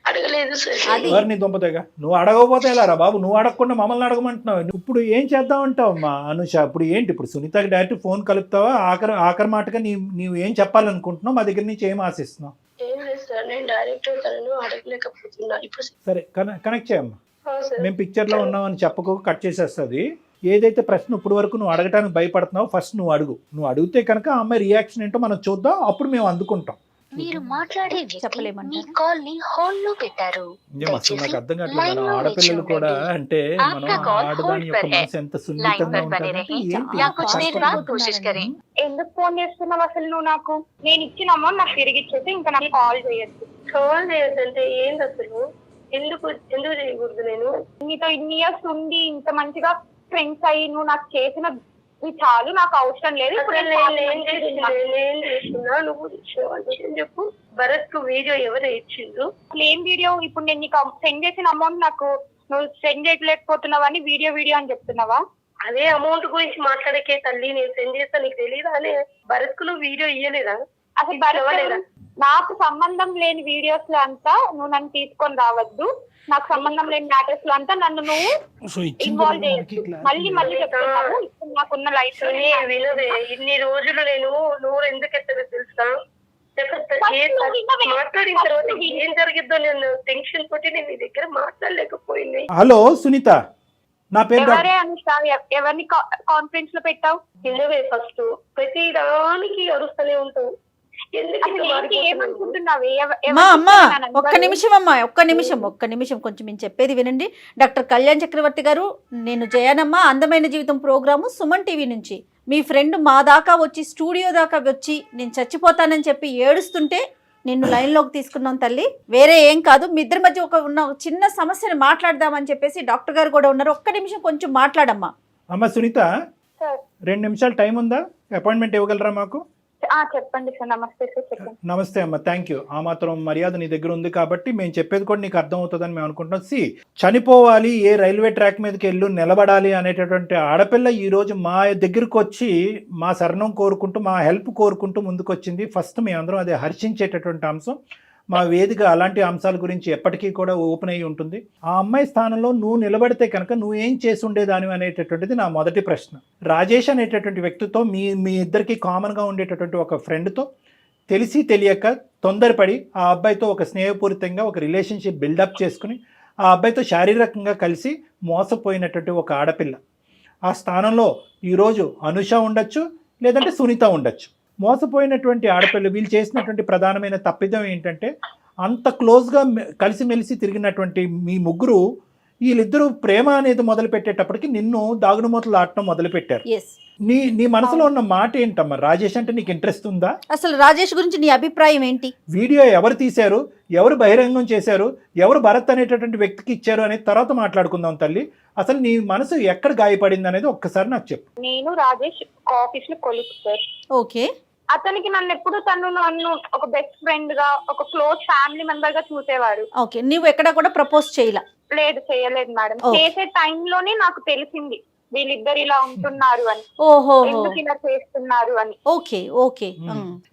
అడగలేదు సార్. ఎవరిని దుంపతేగా నువ్వు అడగకపోతే ఎలా రా బాబు? నువ్వు అడగకుండా మమ్మల్ని అడగమంటున్నావు. ఇప్పుడు ఏం చేద్దాం అంటావు అమ్మా అనుష? ఇప్పుడు ఏంటి? ఇప్పుడు సునీతకి డైరెక్ట్ ఫోన్ కలుపుతావా? ఆఖరి మాటగా నీవు ఏం చెప్పాలనుకుంటున్నావు? మా దగ్గర నుంచి ఏం ఆశిస్తున్నావు? ఏం లేదు సార్, నేను డైరెక్ట్ తనను అడగలేకపోతున్నా ఇప్పుడు. సరే కనెక్ట్ చేయమ్మా. సార్ మేము పిక్చర్లో ఉన్నామని చెప్పకు, కట్ చేసేస్తుంది. ఏదైతే ప్రశ్న ఇప్పుడు వరకు నువ్వు అడగటానికి భయపడుతున్నావు, ఫస్ట్ నువ్వు అడుగు. నువ్వు అడిగితే కనుక ఆ అమ్మాయి రియాక్షన్ ఏంటో మనం చూద్దాం, అప్పుడు మేము అందుకుంటాం. మీరు మాట్లాడే వ్యక్తి చెప్పలేమంటారా? మీ కాల్ ని హోల్డ్ లో పెట్టారు. అసలు నాకు అర్థం కావట్లేదు. మన ఆడపిల్లలు కూడా అంటే మనం ఆడదాని యొక్క మనసు ఎంత సున్నితంగా ఉంటారంటే ఏంటి? ఎందుకు ఫోన్ చేస్తున్నావు అసలు నువ్వు? నాకు నేను ఇచ్చిన అమౌంట్ నాకు తిరిగి ఇచ్చేసి ఇంకా నాకు కాల్ చేయొద్దు. కాల్ చేయొద్దంటే ఏంది అసలు? ఎందుకు చేయకూడదు? నేను నీతో ఇన్ని ఇయర్స్ ఉండి ఇంత మంచిగా ఫ్రెండ్స్ అయ్యి నువ్వు నాకు చేసిన చాలు, నాకు అవసరం లేదు. ఇప్పుడు నేను చేస్తున్నా, నువ్వు చెప్పు. భరత్ కు వీడియో ఎవరు ఇచ్చిండ్రు? ఏం వీడియో? ఇప్పుడు నేను నీకు సెండ్ చేసిన అమౌంట్ నాకు నువ్వు సెండ్ చేయలేకపోతున్నావని వీడియో అని చెప్తున్నావా? అదే అమౌంట్ గురించి మాట్లాడకే తల్లి, నేను సెండ్ చేస్తా, నీకు తెలియదా? అని భరత్ కు నువ్వు వీడియో ఇయ్యలేదా? అసలు భరత్ నాకు సంబంధం లేని వీడియోస్ లో అంతా నువ్వు నన్ను తీసుకొని రావద్దు. నాకు సంబంధం లేని మ్యాటర్స్ లో అంతా నన్ను నువ్వు ఇన్వాల్వ్ చేయొచ్చు. మళ్ళీ చెప్తున్నాను, ఇప్పుడు నాకున్న లైఫ్ వినవే. ఇన్ని రోజులు నేను నోరు ఎందుకు ఎత్తదో తెలుసా? మాట్లాడిన తర్వాత ఏం జరిగిద్దో నేను టెన్షన్ తోటి నేను నీ దగ్గర మాట్లాడలేకపోయింది. హలో సునీత, నా పేరు ఎవరే అనుష? ఎవరిని కాన్ఫరెన్స్ లో పెట్టావు? వినవే, ఫస్ట్ ప్రతి దానికి అరుస్తూనే ఉంటావు. ఒక్క నిమిషం కొంచెం నేను చెప్పేది వినండి. డాక్టర్ కళ్యాణ్ చక్రవర్తి గారు, నేను జయానమ్మ అందమైన జీవితం ప్రోగ్రాము సుమన్ టీవీ నుంచి. మీ ఫ్రెండ్ మా దాకా వచ్చి స్టూడియో దాకా వచ్చి నేను చచ్చిపోతానని చెప్పి ఏడుస్తుంటే నిన్ను లైన్లోకి తీసుకున్నాం తల్లి, వేరే ఏం కాదు. మీ ఇద్దరి మధ్య ఉన్న చిన్న సమస్యను మాట్లాడదామని చెప్పేసి డాక్టర్ గారు కూడా ఉన్నారు. ఒక్క నిమిషం కొంచెం మాట్లాడమ్మా. అమ్మ సునీత, 2 నిమిషాలు టైం ఉందా? అపాయింట్మెంట్ ఇవ్వగలరా మాకు? చెప్పండి సార్. నమస్తే సార్, చెప్పండి. నమస్తే అమ్మ, థ్యాంక్ యూ. ఆ మాత్రం మర్యాద నీ దగ్గర ఉంది కాబట్టి మేము చెప్పేది కూడా నీకు అర్థం అవుతుందని మేము అనుకుంటున్నాం. చనిపోవాలి, ఏ రైల్వే ట్రాక్ మీదకి వెళ్ళు నిలబడాలి అనేటటువంటి ఆడపిల్ల ఈరోజు మా దగ్గరకు వచ్చి మా శరణం కోరుకుంటూ, మా హెల్ప్ కోరుకుంటూ ముందుకు వచ్చింది. ఫస్ట్ మేమందరం అదే హర్షించేటటువంటి అంశం. మా వేదిక అలాంటి అంశాల గురించి ఎప్పటికీ కూడా ఓపెన్ అయ్యి ఉంటుంది. ఆ అమ్మాయి స్థానంలో నువ్వు నిలబడితే కనుక నువ్వు ఏం చేసి ఉండేదాని అనేటటువంటిది నా మొదటి ప్రశ్న. రాజేష్ అనేటటువంటి వ్యక్తితో మీ ఇద్దరికి కామన్గా ఉండేటటువంటి ఒక ఫ్రెండ్తో తెలిసి తెలియక తొందరపడి ఆ అబ్బాయితో ఒక స్నేహపూరితంగా ఒక రిలేషన్షిప్ బిల్డప్ చేసుకుని ఆ అబ్బాయితో శారీరకంగా కలిసి మోసపోయినటువంటి ఒక ఆడపిల్ల. ఆ స్థానంలో ఈరోజు అనుష ఉండొచ్చు, లేదంటే సునీత ఉండొచ్చు. మోసపోయినటువంటి ఆడపిల్ల వీళ్ళు చేసినటువంటి ప్రధానమైన తప్పిదం ఏంటంటే, అంత క్లోజ్గా కలిసిమెలిసి తిరిగినటువంటి మీ ముగ్గురు వీళ్ళిద్దరూ ప్రేమ అనేది మొదలు పెట్టేటప్పటికి నిన్ను దాగుడుమూతలు ఆడటం మొదలుపెట్టారు. నీ మనసులో ఉన్న మాట ఏంటమ్మా? రాజేష్ అంటే నీకు ఇంట్రెస్ట్ ఉందా? అసలు రాజేష్ గురించి నీ అభిప్రాయం ఏంటి? వీడియో ఎవరు తీశారు, ఎవరు బహిరంగం చేశారు, ఎవరు భరత్ అనేటటువంటి వ్యక్తికి ఇచ్చారు అనేది తర్వాత మాట్లాడుకుందాం తల్లి. అసలు నీ మనసు ఎక్కడ గాయపడింది అనేది ఒక్కసారి నాకు చెప్పు. నేను రాజేష్ ఆఫీస్ లో కొలీగ్ సార్. ఓకే. అతనికి నన్ను ఒక బెస్ట్ ఫ్రెండ్ గా, ఒక క్లోజ్ ఫ్యామిలీ మెంబర్ గా చూసేవాడు. ఓకే. నువ్వు ఎక్కడ కూడా ప్రపోజ్ చేయలా? లేదు, చేయలేదు మేడం. చేసే టైంలోనే నాకు తెలిసింది వీళ్ళిద్దరు ఇలా ఉంటున్నారు అని, ఎందుకు ఇలా చేస్తున్నారు అని. Okay okay.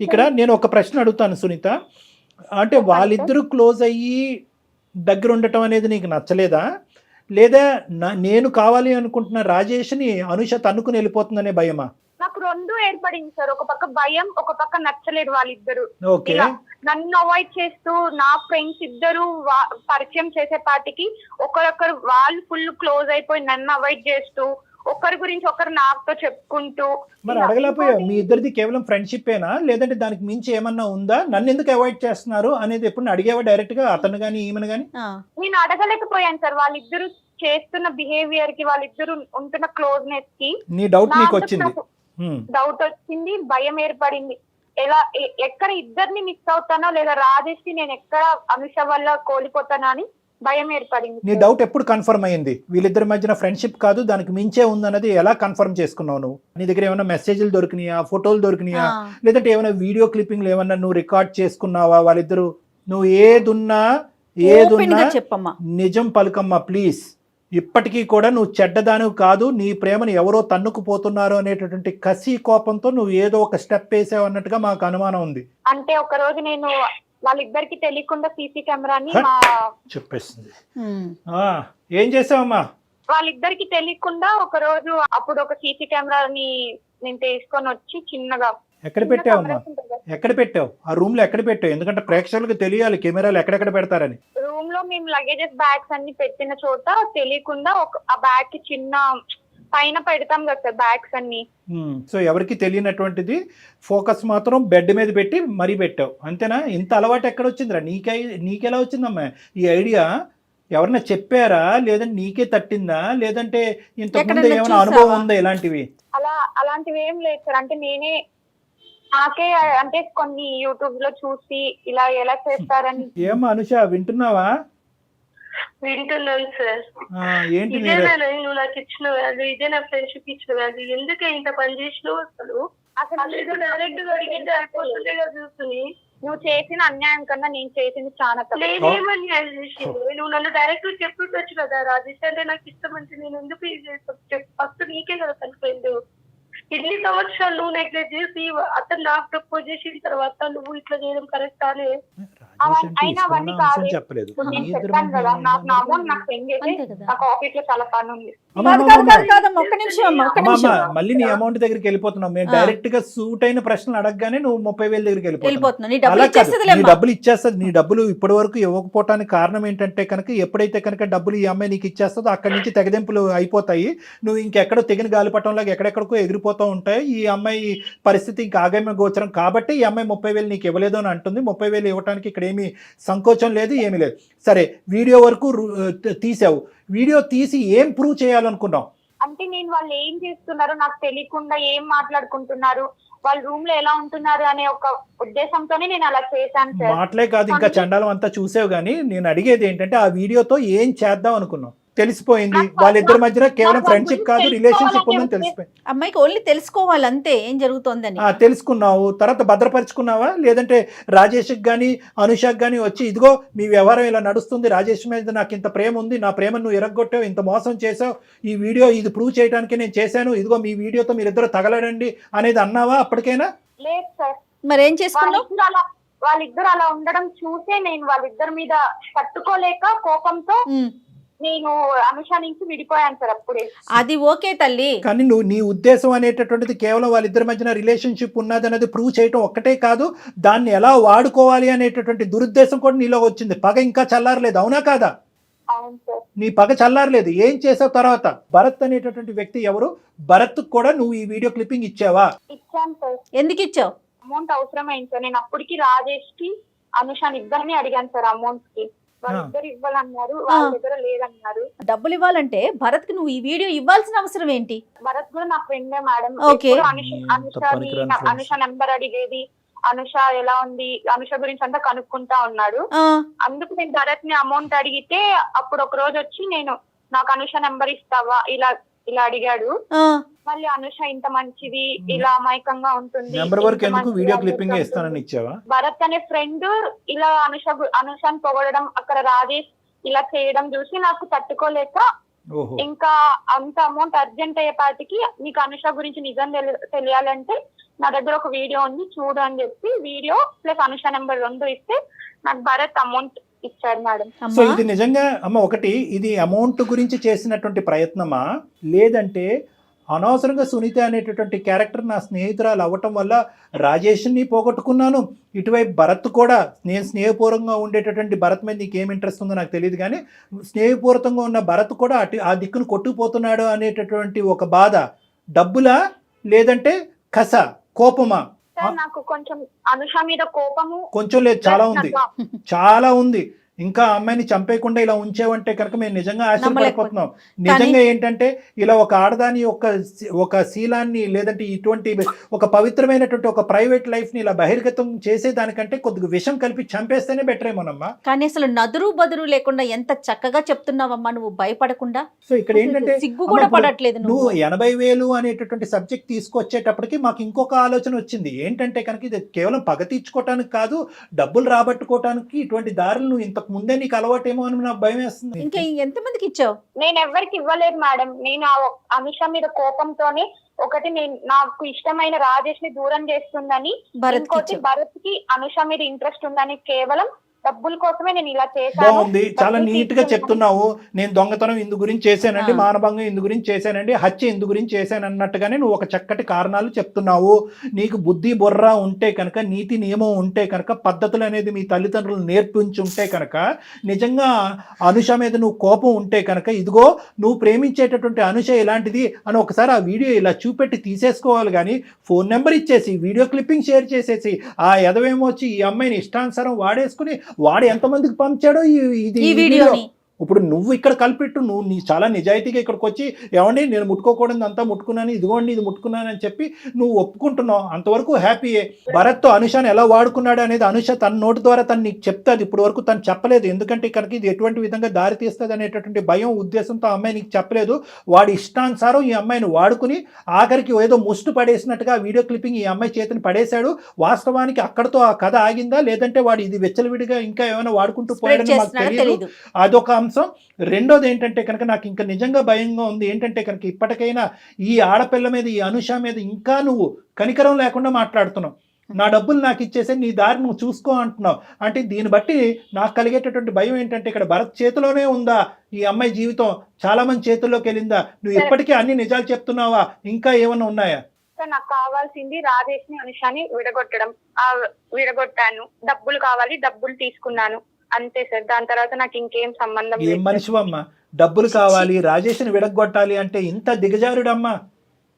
ఇక్కడ నేను ఒక ప్రశ్న అడుగుతాను సునీత, అంటే వాళ్ళిద్దరూ క్లోజ్ అయ్యి దగ్గర ఉండటం అనేది నీకు నచ్చలేదా, లేదా నేను కావాలి అనుకుంటున్న రాజేష్ని అనుష తన్నుకుని వెళ్ళిపోతుందనే భయమా? నాకు రెండు ఏర్పడింది సార్. ఒక పక్క భయం, ఒక పక్క నచ్చలేదు వాళ్ళిద్దరు. ఓకే. నన్ను అవాయిడ్ చేస్తూ నా ఫ్రెండ్స్ ఇద్దరు పరిచయం చేసే పాటికి ఒకరొకరు వాళ్ళు ఫుల్ క్లోజ్ అయిపోయి నన్ను అవాయిడ్ చేస్తూ ఒకరి గురించి ఒకరు నాతో చెప్పుకుంటూ. మరి అడగలేకపోయా? మీ ఇద్దరిది కేవలం ఫ్రెండ్షిప్ ఏనా, లేదంటే దానికి మించి ఏమన్నా ఉందా? నన్ను ఎందుకు అవాయిడ్ చేస్తున్నారు అనేది ఎప్పుడు అడిగేవా డైరెక్ట్ గా, అతను గానీ ఈమెను గానీ? నేను అడగలేకపోయాను సార్. వాళ్ళిద్దరు చేస్తున్న బిహేవియర్ కి, వాళ్ళిద్దరు ఉంటున్న క్లోజ్నెస్ కి నీ డౌట్ నీకు వచ్చింది? డౌట్ వచ్చింది, భయం ఏర్పడింది. ఎక్కడ ఇద్దరిని మిస్ అవుతానో, లేదా రాజేష్ నేను ఎక్కడ అనుష వల్ల కోల్పోతానో అని భయం ఏర్పడింది నీ సార్. డౌట్ ఎప్పుడు కన్ఫర్మ్ అయ్యింది? వీళ్ళిద్దరి మధ్యన ఫ్రెండ్షిప్ కాదు దానికి మించే ఉందన్నది ఎలా కన్ఫర్మ్ చేసుకున్నావు నువ్వు? నీ దగ్గర ఏమైనా మెసేజ్లు దొరికినాయా, ఫోటోలు దొరికినాయా, లేదంటే ఏమైనా వీడియో క్లిప్పింగ్లు ఏమన్నా నువ్వు రికార్డ్ చేసుకున్నావా వాళ్ళిద్దరు? నువ్వు ఏదున్నా చెప్పమ్మా, నిజం పలుకమ్మా ప్లీజ్. ఇప్పటికీ కూడా నువ్వు చెడ్డదానివి కాదు, నీ ప్రేమను ఎవరో తన్నుకుపోతున్నారు అనేటటువంటి కసి కోపంతో నువ్వు ఏదో ఒక స్టెప్ వేసావు అన్నట్టుగా మాకు అనుమానం ఉంది. అంటే ఒక రోజు నేను వాళ్ళిద్దరికి తెలియకుండా సీసీ కెమెరాని చెప్పేస్తుంది. ఏం చేసావమ్మా? వాళ్ళిద్దరికి తెలియకుండా ఒక రోజు అప్పుడు ఒక సీసీ కెమెరాని నేను తీసుకొని వచ్చి చిన్నగా ఎక్కడ పెట్టావమ్మా? ఎక్కడ పెట్టావు? ఆ రూమ్ లో ఎక్కడ పెట్టావు? ఎందుకంటే ప్రేక్షకులకు తెలియాలి కెమెరాలు ఎక్కడెక్కడ పెడతారని. రూమ్ లో మేము లగేజెస్ బ్యాగ్స్ అన్ని పెట్టిన చోట తెలియకుండా ఆ బ్యాగ్ కి చిన్న పైన పెడతాం కదా సార్ బ్యాగ్స్ అన్ని. సో ఎవరికి తెలియనటువంటిది ఫోకస్ మాత్రం బెడ్ మీద పెట్టి మరీ పెట్టావు అంతేనా? ఇంత అలవాటు ఎక్కడ వచ్చిందిరా నీకెలా వచ్చిందమ్మా ఈ ఐడియా? ఎవరన్నా చెప్పారా, లేదంటే నీకే తట్టిందా, లేదంటే ఇంతకుముందు ఏమైనా అనుభవం ఉందా ఇలాంటివి? అలాంటివి ఏం లేదు సార్. అంటే నాకే అంటే కొన్ని యూట్యూబ్ లో చూసి ఇలా ఎలా చేస్తారని. ఏమ్మా అనుష వింటున్నావా? వింటున్నాను సార్. ఏంటి ఇదేనా నువ్వు నాకు ఇచ్చిన వాల్యూ, ఇదే నా ఫ్రెండ్షిప్ ఇచ్చిన వాల్యూ? ఎందుకే ఇంత పని చేసినావు? అసలు డైరెక్ట్ గా అడిగితే అయిపోతుందే కదా చూసుకుని. నువ్వు చేసిన అన్యాయం కన్నా నేను చేసింది చాలా నేనేమని చేసింది? నువ్వు నన్ను డైరెక్ట్ చెప్పుకోవచ్చు కదా, రాజేష్ అంటే నాకు ఇష్టం అంటే నేను ఎందుకు ఇది చేస్తాను? ఫస్ట్ నీకే కదా తన ఫ్రెండ్. ఇన్ని సంవత్సరాలు నువ్వు నెగ్లెక్ట్ చేసి అతను నాకు ప్రపోజ్ చేసిన తర్వాత నువ్వు ఇట్లా చేయడం కరెక్ట్ అనే? అయినా అవన్నీ కాదు. చెప్పలేదు. నేను చెప్పాను కదా నాకు నా అమౌంట్ నాకు సెండ్ చేసి నాకు ఆఫీస్ లో చాలా పని ఉంది. మళ్ళీ నీ అమౌంట్ దగ్గరికి వెళ్ళిపోతున్నావు. మేము డైరెక్ట్ గా సూట్ అయిన ప్రశ్నలు అడగగానే నువ్వు 30,000 దగ్గరికి వెళ్ళిపోతున్నావు. నీ డబ్బులు ఇచ్చేస్తుంది. నీ డబ్బులు ఇప్పటి వరకు ఇవ్వకపోవటానికి కారణం ఏంటంటే కనుక ఎప్పుడైతే కనుక డబ్బులు ఈ అమ్మాయి నీకు ఇచ్చేస్తుందో అక్కడి నుంచి తెగదెంపులు అయిపోతాయి. నువ్వు ఇంకెక్కడో తెగిన గాలిపటంలాగా ఎక్కడెక్కడికో ఎగిరిపోతూ ఉంటాయి. ఈ అమ్మాయి పరిస్థితి ఇంకా ఆగమ్య గోచరం కాబట్టి ఈ అమ్మాయి 30,000 నీకు ఇవ్వలేదు అని అంటుంది. 30,000 ఇవ్వడానికి ఇక్కడ ఏమీ సంకోచం లేదు, ఏమీ లేదు. సరే వీడియో వరకు తీసావు. వీడియో తీసి ఏం ప్రూవ్ చేయాలనుకున్నావు? అంటే నేను వాళ్ళు ఏం చేస్తున్నారో నాకు తెలియకుండా ఏం మాట్లాడుకుంటున్నారు, వాళ్ళ రూమ్ లో ఎలా ఉంటున్నారు అనే ఒక ఉద్దేశంతోనే నేను అలా చేశాను సార్. మాటలే కాదు ఇంకా చండాలం అంతా చూసావు. కానీ నేను అడిగేది ఏంటంటే ఆ వీడియోతో ఏం చేద్దాం అనుకున్నావు? తెలిసిపోయింది వాళ్ళిద్దరి మధ్యన కేవలం ఫ్రెండ్షిప్ కాదు రిలేషన్షిప్ ఉందని తెలిసిపోయింది. అమ్మాయికి ఓన్లీ తెలుసుకోవాలి అంతే ఏం జరుగుతోందని. తెలుసుకున్నావు, తర్వాత భద్రపరుచుకున్నావా? లేదంటే రాజేష్కి కానీ అనుషకి కానీ వచ్చి ఇదిగో మీ వ్యవహారం ఇలా నడుస్తుంది, రాజేష్ మీద నాకు ఇంత ప్రేమ ఉంది, నా ప్రేమను నువ్వు ఎరగొట్టావు, ఇంత మోసం చేసావు, ఈ వీడియో ఇది ప్రూవ్ చేయడానికి నేను చేశాను, ఇదిగో మీ వీడియోతో మీరిద్దరు తగలడండి అనేది అన్నావా అప్పటికైనా? లేదు సార్. మరి ఏం చేసుకున్నావు? వాళ్ళిద్దరు అలా ఉండడం చూసే నేను వాళ్ళిద్దరి మీద తట్టుకోలేక కోపంతో నేను అనుష నుంచి విడిపోయాను సార్ అప్పుడే. అది ఓకే తల్లి, కానీ నువ్వు నీ ఉద్దేశం అనేటటువంటిది కేవలం వాళ్ళిద్దరి మధ్యన రిలేషన్షిప్ ఉన్నది అనేది ప్రూవ్ చేయటం ఒక్కటే కాదు, దాన్ని ఎలా వాడుకోవాలి అనేటటువంటి దురుద్దేశం కూడా నీలో వచ్చింది. పగ ఇంకా చల్లారలేదు, అవునా కాదా? అవును సార్. నీ పగ చల్లారలేదు. ఏం చేసావు తర్వాత? భరత్ అనేటటువంటి వ్యక్తి ఎవరు? భరత్ కూడా నువ్వు ఈ వీడియో క్లిప్పింగ్ ఇచ్చావా? ఇచ్చాను సార్. ఎందుకు ఇచ్చావు? అమౌంట్ అవసరమైంది సార్. నేను అప్పటికి రాజేష్ కి అనుషాని ఇద్దరిని అడిగాను సార్ అమౌంట్ కి. వాళ్ళిద్దరు ఇవ్వాలన్నారు, వాళ్ళ దగ్గర లేదన్నారు. డబ్బులు ఇవ్వాలంటే భరత్ కి నువ్వు ఈ వీడియో ఇవ్వాల్సిన అవసరం ఏంటి? భరత్ కూడా నా ఫ్రెండే మేడం. అనుష నెంబర్ అడిగేది, అనుష ఎలా ఉంది, అనుష గురించి అంతా కనుక్కుంటా ఉన్నాడు. అందుకు నేను భరత్ ని అమౌంట్ అడిగితే అప్పుడు ఒక రోజు వచ్చి నాకు అనుష నెంబర్ ఇస్తావా ఇలా అడిగాడు. మళ్ళీ అనుష ఇంత మంచిది, ఇలా అమాయకంగా ఉంటుంది, భరత్ అనే ఫ్రెండ్ ఇలా అనుషాని పొగడడం, అక్కడ రాజేష్ ఇలా చేయడం చూసి నాకు తట్టుకోలేక ఇంకా అంత అమౌంట్ అర్జెంట్ అయ్యేపాటికి నీకు అనుష గురించి నిజం తెలియాలంటే నా దగ్గర ఒక వీడియో ఉంది చూడు అని చెప్పి వీడియో ప్లస్ అనుష నెంబర్ 2 ఇస్తే నాకు భరత్ అమౌంట్ ఇచ్చాడు మేడం. సో ఇది నిజంగా అమ్మ ఒకటి, ఇది అమౌంట్ గురించి చేసినటువంటి ప్రయత్నమా, లేదంటే అనవసరంగా సునీత అనేటటువంటి క్యారెక్టర్ నా స్నేహితురాలు అవ్వటం వల్ల రాజేష్ని పోగొట్టుకున్నాను, ఇటువైపు భరత్ కూడా నేను స్నేహపూర్వకంగా ఉండేటటువంటి భరత్ మీద నీకు ఏం ఇంట్రెస్ట్ ఉందో నాకు తెలియదు కానీ స్నేహపూర్వకంగా ఉన్న భరత్ కూడా ఆ దిక్కును కొట్టుకుపోతున్నాడు అనేటటువంటి ఒక బాధ, డబ్బులా లేదంటే కస, కోపమా? నాకు కొంచెం అనుష మీద కోపము కొంచెం లేదు, చాలా ఉంది, చాలా ఉంది. ఇంకా ఆ అమ్మాయిని చంపేయకుండా ఇలా ఉంచేవంటే కనుక మేము నిజంగా ఆశ్చర్యపడిపోతున్నాం. నిజంగా ఏంటంటే ఇలా ఒక ఆడదాని ఒక శీలాన్ని లేదంటే ఇటువంటి ఒక పవిత్రమైనటువంటి ఒక ప్రైవేట్ లైఫ్ ని ఇలా బహిర్గతం చేసేదానికంటే కొద్దిగా విషం కలిపి చంపేస్తేనే బెటర్ ఏమోనమ్మా. కానీ అసలు నదురు బదురు లేకుండా ఎంత చక్కగా చెప్తున్నావమ్మా నువ్వు, భయపడకుండా. సో ఇక్కడ ఏంటంటే సిగ్గు కూడా పడట్లేదు నువ్వు 80,000 అనేటటువంటి సబ్జెక్ట్ తీసుకొచ్చేటప్పటికి మాకు ఇంకొక ఆలోచన వచ్చింది. ఏంటంటే కనుక ఇది కేవలం పగ తీర్చుకోవటానికి కాదు, డబ్బులు రాబట్టుకోవటానికి ఇటువంటి దారులు నువ్వు ఇంతకు ముందే నీకు అలవాటేమో అని నాకు భయం వేస్తుంది. ఇంకా ఎంతమందికి ఇచ్చావు? నేను ఎవరికి ఇవ్వలేదు మేడం. నేను ఆ అనుష మీద కోపంతోనే ఒకటి నాకు ఇష్టమైన రాజేష్ ని దూరం చేస్తుందని, ఇంకోటి భరత్ కి అనుష మీద ఇంట్రెస్ట్ ఉందని కేవలం డబ్బుల కోసమే నేను ఇలా చేశాను. బాగుంది, చాలా నీట్ గా చెప్తున్నావు. నేను దొంగతనం ఇందు గురించి చేశానండి, మానభంగం ఇందు గురించి చేశానండి, హత్య ఇందు గురించి చేశాను అన్నట్టుగానే నువ్వు ఒక చక్కటి కారణాలు చెప్తున్నావు. నీకు బుద్ధి బుర్ర ఉంటే కనుక, నీతి నియమం ఉంటే కనుక, పద్ధతులు అనేది మీ తల్లిదండ్రులు నేర్పించి ఉంటే కనుక, నిజంగా అనుష మీద నువ్వు కోపం ఉంటే కనుక, ఇదిగో నువ్వు ప్రేమించేటటువంటి అనుష ఇలాంటిది అని ఒకసారి ఆ వీడియో ఇలా చూపెట్టి తీసేసుకోవాలి. కానీ ఫోన్ నెంబర్ ఇచ్చేసి వీడియో క్లిప్పింగ్ షేర్ చేసేసి ఆ ఎదవేమో వచ్చి ఈ అమ్మాయిని ఇష్టానుసారం వాడేసుకుని వాడు ఎంతమందికి పంపించాడో ఈ వీడియోని. ఇప్పుడు నువ్వు ఇక్కడ కలిపెట్టు, నువ్వు చాలా నిజాయితీగా ఇక్కడికి వచ్చి ఏమండి నేను ముట్టుకోకూడదు అంతా ముట్టుకున్నాను, ఇదిగోండి ఇది ముట్టుకున్నాను అని చెప్పి నువ్వు ఒప్పుకుంటున్నావు, అంతవరకు హ్యాపీయే. భరత్తో అనుషాను ఎలా వాడుకున్నాడు అనేది అనుష తన నోటి ద్వారా తను నీకు చెప్తాది. ఇప్పుడు వరకు తను చెప్పలేదు, ఎందుకంటే ఇక్కడికి ఇది ఎటువంటి విధంగా దారి తీస్తుంది అనేటటువంటి భయం ఉద్దేశంతో అమ్మాయి నీకు చెప్పలేదు. వాడి ఇష్టానుసారం ఈ అమ్మాయిని వాడుకుని ఆఖరికి ఏదో ముష్టి పడేసినట్టుగా వీడియో క్లిప్పింగ్ ఈ అమ్మాయి చేతిని పడేశాడు. వాస్తవానికి అక్కడతో ఆ కథ ఆగిందా లేదంటే వాడు ఇది వెచ్చలవిడిగా ఇంకా ఏమైనా వాడుకుంటూ పోయాడని మాకు తెలియదు. అదొక అంశం. రెండోది ఏంటంటే కనుక నాకు ఇంకా నిజంగా భయంగా ఉంది. ఏంటంటే కనుక ఇప్పటికైనా ఈ ఆడపిల్ల మీద, ఈ అనుష మీద ఇంకా నువ్వు కనికరం లేకుండా మాట్లాడుతున్నావు. నా డబ్బులు నాకు ఇచ్చేసే నీ దారి నువ్వు చూసుకో అంటున్నావు. అంటే దీన్ని బట్టి నాకు కలిగేటటువంటి భయం ఏంటంటే ఇక్కడ భరత్ చేతిలోనే ఉందా ఈ అమ్మాయి జీవితం, చాలా మంది చేతుల్లోకి వెళ్ళిందా? నువ్వు ఇప్పటికీ అన్ని నిజాలు చెప్తున్నావా, ఇంకా ఏమన్నా ఉన్నాయా? నాకు కావాల్సింది రాజేష్ ని అనుషాని విడగొట్టాను. డబ్బులు కావాలి, డబ్బులు తీసుకున్నాను, అంతే సార్. దాని తర్వాత నాకు ఇంకేం సంబంధం లేదు. ఏం మనిషివమ్మా, డబ్బులు కావాలి రాజేష్ని విడగొట్టాలి అంటే ఇంత దిగజారుడమ్మా?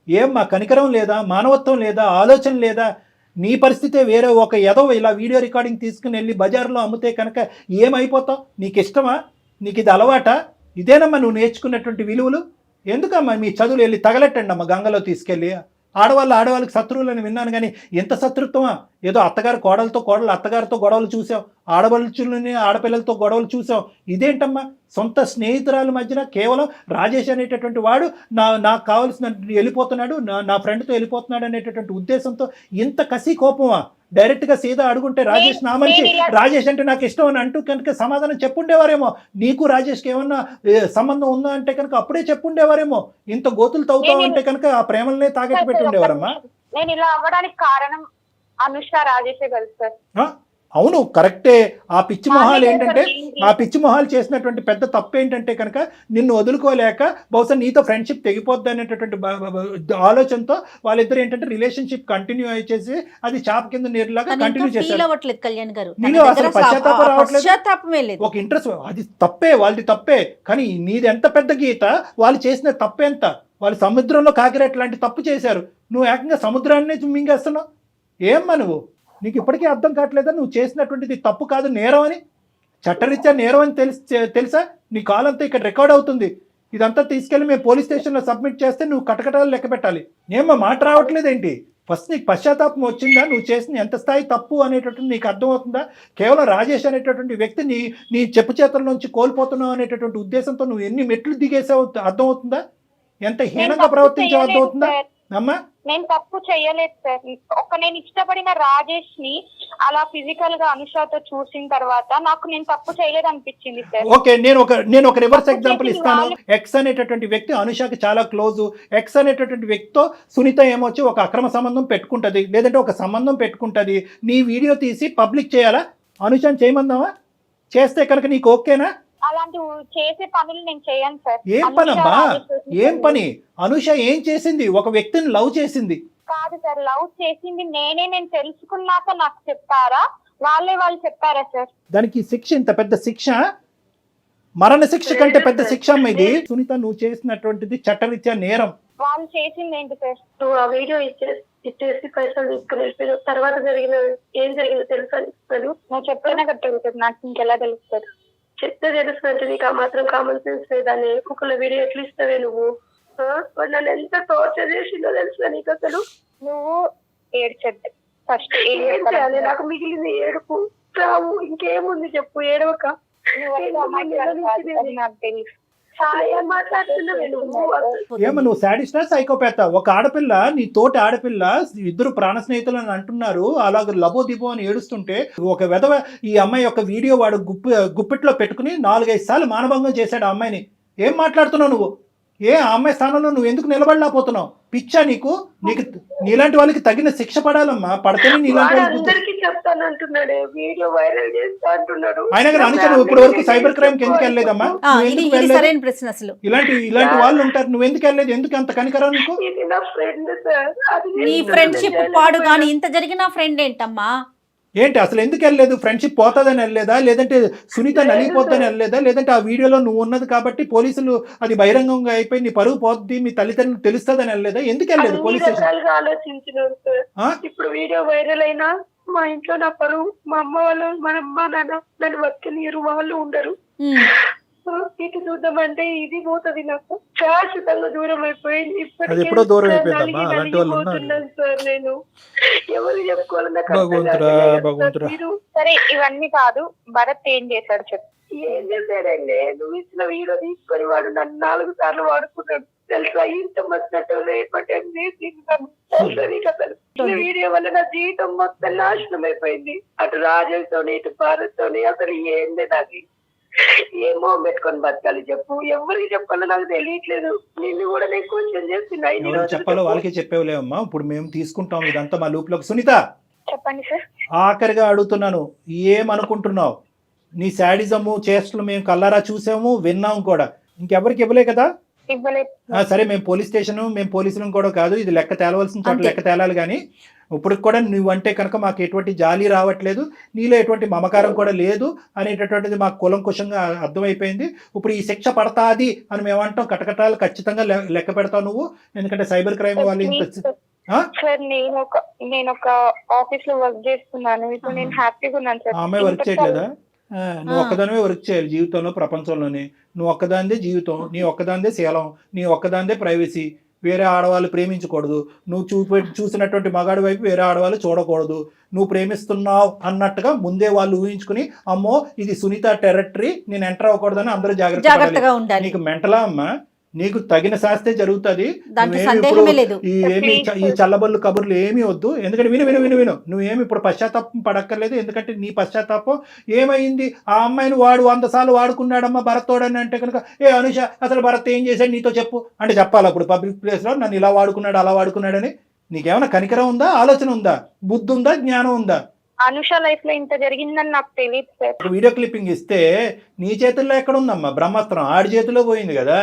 ఏమ్మా కనికరం లేదా, మానవత్వం లేదా, ఆలోచన లేదా? నీ పరిస్థితే వేరే. ఒక ఎదవ ఇలా వీడియో రికార్డింగ్ తీసుకుని వెళ్ళి బజార్లో అమ్మితే కనుక ఏమైపోతావు? నీకు ఇష్టమా? నీకు ఇది అలవాటా? ఇదేనమ్మా నువ్వు నేర్చుకున్నటువంటి విలువలు? ఎందుకమ్మా మీ చదువులు వెళ్ళి తగలెట్టండి అమ్మ గంగలో తీసుకెళ్ళి. ఆడవాళ్ళకి శత్రువులని విన్నాను కానీ ఎంత శత్రుత్వమా? ఏదో అత్తగారు కోడలు అత్తగారితో గొడవలు చూసాం, ఆడపడుచులని ఆడపిల్లలతో గొడవలు చూసాం. ఇదేంటమ్మా సొంత స్నేహితురాల మధ్యన కేవలం రాజేష్ అనేటటువంటి వాడు నాకు కావాల్సిన వెళ్ళిపోతున్నాడు, నా ఫ్రెండ్తో వెళ్ళిపోతున్నాడు అనేటటువంటి ఉద్దేశంతో ఇంత కసి కోపమా? డైరెక్ట్గా సీదా అడుగుంటే రాజేష్ నా మనిషి, రాజేష్ అంటే నాకు ఇష్టం అని అంటూ కనుక సమాధానం చెప్పుండేవారేమో. నీకు రాజేష్కి ఏమన్నా సంబంధం ఉందా అంటే కనుక అప్పుడే చెప్పుండేవారేమో. ఇంత గోతులు తవ్వుతావు అంటే కనుక ఆ ప్రేమలనే తాగట్టు పెట్టి ఉండేవారమ్మా. నేను ఇలా అవ్వడానికి కారణం అనుష రాజేషే కదా సార్. అవును కరెక్టే. ఆ పిచ్చి మొహాలు చేసినటువంటి పెద్ద తప్పు ఏంటంటే కనుక నిన్ను వదులుకోలేక బహుశా నీతో ఫ్రెండ్షిప్ తెగిపోద్ది అనేటటువంటి ఆలోచనతో వాళ్ళిద్దరు ఏంటంటే రిలేషన్షిప్ కంటిన్యూ అయ్యేసి అది చాప కింద నీరులాగా కంటిన్యూ చేశారు. కళ్యాణ్ గారు నీలో అసలు పశ్చాత్తాపం రావట్లేదు. ఒక ఇంట్రెస్ట్, అది తప్పే, వాళ్ళది తప్పే. కానీ నీది ఎంత పెద్ద గీత, వాళ్ళు చేసిన తప్పు ఎంత? వాళ్ళు సముద్రంలో కాకిరెట్ లాంటి తప్పు చేశారు, నువ్వు ఏకంగా సముద్రాన్నే మింగేస్తున్నావు. ఏమ్మా నువ్వు, నీకు ఇప్పటికీ అర్థం కావట్లేదా నువ్వు చేసినటువంటిది తప్పు కాదు, నేరం అని? చట్టరీత్యా నేరం అని తెలుసా? నీ కాల్ అంతా ఇక్కడ రికార్డ్ అవుతుంది. ఇదంతా తీసుకెళ్ళి మేము పోలీస్ స్టేషన్లో సబ్మిట్ చేస్తే నువ్వు కటకటాలు లెక్క పెట్టాలి. ఏమ్మా మాట రావట్లేదేంటి? ఫస్ట్ నీకు పశ్చాత్తాపం వచ్చిందా? నువ్వు చేసిన ఎంత స్థాయి తప్పు అనేటటువంటి నీకు అర్థమవుతుందా? కేవలం రాజేష్ అనేటటువంటి వ్యక్తి నీ చెప్పు చేతుల నుంచి కోల్పోతున్నావు అనేటటువంటి ఉద్దేశంతో నువ్వు ఎన్ని మెట్లు దిగేసావు అర్థమవుతుందా? ఎంత హీనంగా ప్రవర్తించావు అర్థమవుతుందా అమ్మా? నేను తప్పు చెయ్యలేదు సార్. నేను ఇష్టపడిన రాజేష్ ని అలా ఫిజికల్ గా అనుషతో చూసిన తర్వాత నాకు నేను తప్పు చేయలేదు అనిపించింది సార్. ఓకే, నేను ఒక రివర్స్ ఎగ్జాంపుల్ ఇస్తాను. ఎక్స్ అనేటటువంటి వ్యక్తి అనుషకి చాలా క్లోజ్. ఎక్స్ అనేటటువంటి వ్యక్తితో సునీత ఏమొచ్చి ఒక అక్రమ సంబంధం పెట్టుకుంటది, లేదంటే ఒక సంబంధం పెట్టుకుంటది. నీ వీడియో తీసి పబ్లిక్ చేయాలా? అనుషని చేయమందావా? చేస్తే కనుక నీకు ఓకేనా? అలాంటి చేసే పనులు నేను చేయను సార్. ఏం పనమ్మా? ఏం పని? అనుష ఏం చేసింది? ఒక వ్యక్తిని లవ్ చేసింది కాదు సార్. లవ్ చేసింది నేను తెలుసుకున్నాక నాకు చెప్పారా, వాళ్ళు చెప్పారా సార్? దానికి శిక్ష ఇంత పెద్ద శిక్ష, మరణ శిక్ష కంటే పెద్ద శిక్ష అమ్మ ఇది. సునీత నువ్వు చేసినటువంటిది చట్టరీత్యా నేరం. వాళ్ళు చేసింది ఏంటి సార్? నువ్వు ఆ వీడియో ఇచ్చేసి పైసలు తీసుకుని తర్వాత ఏం జరిగిందో తెలుసా? నువ్వు చెప్పినా కట్టగలుగుతుంది, నాకు ఇంకెలా తెలుస్తుంది? చెప్తే తెలుస్తుంటే నీకు ఆ మాత్రం కామన్ సెన్స్ లేదని కుక్కల వీడియో ఎట్లా ఇస్తావే నువ్వు? వాడు నన్ను ఎంత టార్చర్ చేసిందో తెలుసా నీకు అసలు? నువ్వు ఏడ్చద్దు ఫస్ట్. ఏం చేయాలి? నాకు మిగిలింది ఏడుపు, చావు, ఇంకేముంది చెప్పు? ఏడవక నాకు తెలుసు. ఏం మాట్లాడుతున్నావే నువ్వు? ఏమో నువ్వు సాడిస్టా సైకోపాత? ఒక ఆడపిల్ల, నీ తోటి ఆడపిల్ల, ఇద్దరు ప్రాణ స్నేహితులు అని అంటున్నారు, అలాగ లబో దిబో అని ఏడుస్తుంటే ఒక వెధవ ఈ అమ్మాయి యొక్క వీడియో వాడు గుప్పిట్లో పెట్టుకుని 4-5 సార్లు మానభంగం చేశాడు ఆ అమ్మాయిని. ఏం మాట్లాడుతున్నావు నువ్వు? ఆ అమ్మాయి స్థానంలో నువ్వు ఎందుకు నిలబడలేకపోతున్నావు? పిచ్చా నీకు? నీలాంటి వాళ్ళకి తగిన శిక్ష పడాలమ్మా. పడితేనే నీలాంటి వాళ్ళకి. అందరికీ చెప్తాను అంటున్నాడు, వీడియో వైరల్ చేస్తా అంటున్నాడు. ఆయన గారు అనుచ నువ్వు ఇప్పటి వరకు సైబర్ క్రైమ్ కి ఎందుకు వెళ్ళలేదమ్మా? ఇది సరైన ప్రశ్న. అసలు ఇలాంటి వాళ్ళు ఉంటారు, నువ్వు ఎందుకు వెళ్ళలేదు? ఎందుకు అంత కనికరం నీకు? ఇది నా ఫ్రెండ్ సార్. నీ ఫ్రెండ్షిప్ పాడు కానీ ఇంత జరిగిన ఫ్రెండ్ ఏంటమ్మా? ఏంటి అసలు ఎందుకు వెళ్ళలేదు? ఫ్రెండ్షిప్ పోతుందని వెళ్ళలేదా? లేదంటే సునీత నలిగిపోతుందని వెళ్ళలేదా? లేదంటే ఆ వీడియోలో నువ్వు ఉన్నది కాబట్టి పోలీసులు అది బహిరంగంగా అయిపోయి నీ పరువు పోద్ది, మీ తల్లిదండ్రులు తెలుస్తుందని వెళ్ళలేదా? ఎందుకు వెళ్ళలేదు పోలీస్ స్టేషన్? ఆలోచించినాను సార్. ఇప్పుడు వీడియో వైరల్ అయినా మా ఇంట్లో నా పరువు, మా అమ్మ వాళ్ళు, మా అమ్మ నాన్న నన్ను బతకనియరు, వాళ్ళు ఉండరు. ఇటు చూద్దామంటే ఇది పోతుంది, నాకు శాశ్వతంగా దూరం అయిపోయింది. అది ఎప్పుడో దూరం అయిపోయిందమ్మా. అలాంటి వాళ్ళు ఉన్నారు సార్. నేను ఎవరు చెప్పుకోవాలి? భగవంతురా. సరే ఇవన్నీ కాదు, భరత్ ఏం చేశాడు చెప్పు. ఏం చేశాడండి? నువ్వు ఇచ్చిన వీడియో తీసుకొని వాడు నన్ను 4 సార్లు వాడుకున్నాడు తెలుసా? ఇంత మచ్చినట్టు వీడియో వల్ల నా జీవితం మొత్తం నాశనం అయిపోయింది. అటు రాజుతోని ఇటు భారత్తోని అసలు ఏంది నాకు? ఏమో పెట్టుకొని బతకాలి చెప్పు? ఎవరికి చెప్పాలో నాకు తెలియట్లేదు. నిన్ను కూడా నేను కొంచెం చేస్తున్నా. చెప్పాలో వాళ్ళకే చెప్పేవలేమమ్మా. ఇప్పుడు మేము తీసుకుంటాం ఇదంతా మా లూప్ లోకి. సునీత చెప్పండి సార్. ఆఖరిగా అడుగుతున్నాను, ఏమనుకుంటున్నావు? నీ శాడిజము చేష్టలు మేము కల్లారా చూసాము, విన్నాము కూడా. ఇంకెవరికి ఇవ్వలే కదా? ఇవ్వలేదు. సరే, మేము పోలీస్ స్టేషన్, మేము పోలీసులను కూడా కాదు, ఇది లెక్క తేలవలసిన చోట లెక్క తేలాలి. కానీ ఇప్పుడు కూడా నువ్వంటే కనుక మాకు ఎటువంటి జాలి రావట్లేదు, నీలో ఎటువంటి మమకారం కూడా లేదు అనేటటువంటిది మాకు కులంకుశంగా అర్థమైపోయింది. ఇప్పుడు ఈ శిక్ష పడతాది అని మేము అంటాం, కటకటాలు ఖచ్చితంగా లెక్క పెడతావు నువ్వు. ఎందుకంటే సైబర్ క్రైమ్ వాళ్ళు ఇంత సార్ నేను ఒక ఆఫీస్ లో వర్క్ చేస్తున్నాను. ఇప్పుడు నేను హ్యాపీగా ఉన్నాను సార్. అమ్మాయి వర్క్ చేయట్లేదా? నువ్వు ఒక్కదానివే వర్క్ చేయాలి జీవితంలో, ప్రపంచంలోనే. నువ్వు ఒక్కదానిదే జీవితం, నీ ఒక్కదానిదే శీలం, నీ ఒక్కదానిదే ప్రైవసీ. వేరే ఆడవాళ్ళు ప్రేమించకూడదు. నువ్వు చూసినటువంటి మగాడి వైపు వేరే ఆడవాళ్ళు చూడకూడదు. నువ్వు ప్రేమిస్తున్నావు అన్నట్టుగా ముందే వాళ్ళు ఊహించుకుని, అమ్మో ఇది సునీత టెరిటరీ, నేను ఎంటర్ అవ్వకూడదని అందరూ జాగ్రత్తగా ఉండాలి. నీకు మెంటలా అమ్మా? నీకు తగిన శాస్తే జరుగుతుంది. ఈ చల్లబల్లు కబుర్లు ఏమీ వద్దు. ఎందుకంటే విను నువ్వేమి ఇప్పుడు పశ్చాత్తాపం పడక్కర్లేదు. ఎందుకంటే నీ పశ్చాత్తాపం ఏమైంది? ఆ అమ్మాయిని వాడు 100 సార్లు వాడుకున్నాడమ్మా భరత్తోడని అంటే కనుక, అనుష అసలు భరత్ ఏం చేశాడు నీతో చెప్పు అంటే చెప్పాలి. అప్పుడు పబ్లిక్ ప్లేస్లో నన్ను ఇలా వాడుకున్నాడు అలా వాడుకున్నాడని నీకేమైనా కనికరం ఉందా? ఆలోచన ఉందా? బుద్ధి ఉందా? జ్ఞానం ఉందా? అనుష లైఫ్ లో ఇంత జరిగిందని నాకు తెలియదు సార్. వీడియో క్లిప్పింగ్ ఇస్తే నీ చేతుల్లో ఎక్కడ ఉందమ్మా బ్రహ్మాస్త్రం? ఆడి చేతిలో పోయింది కదా.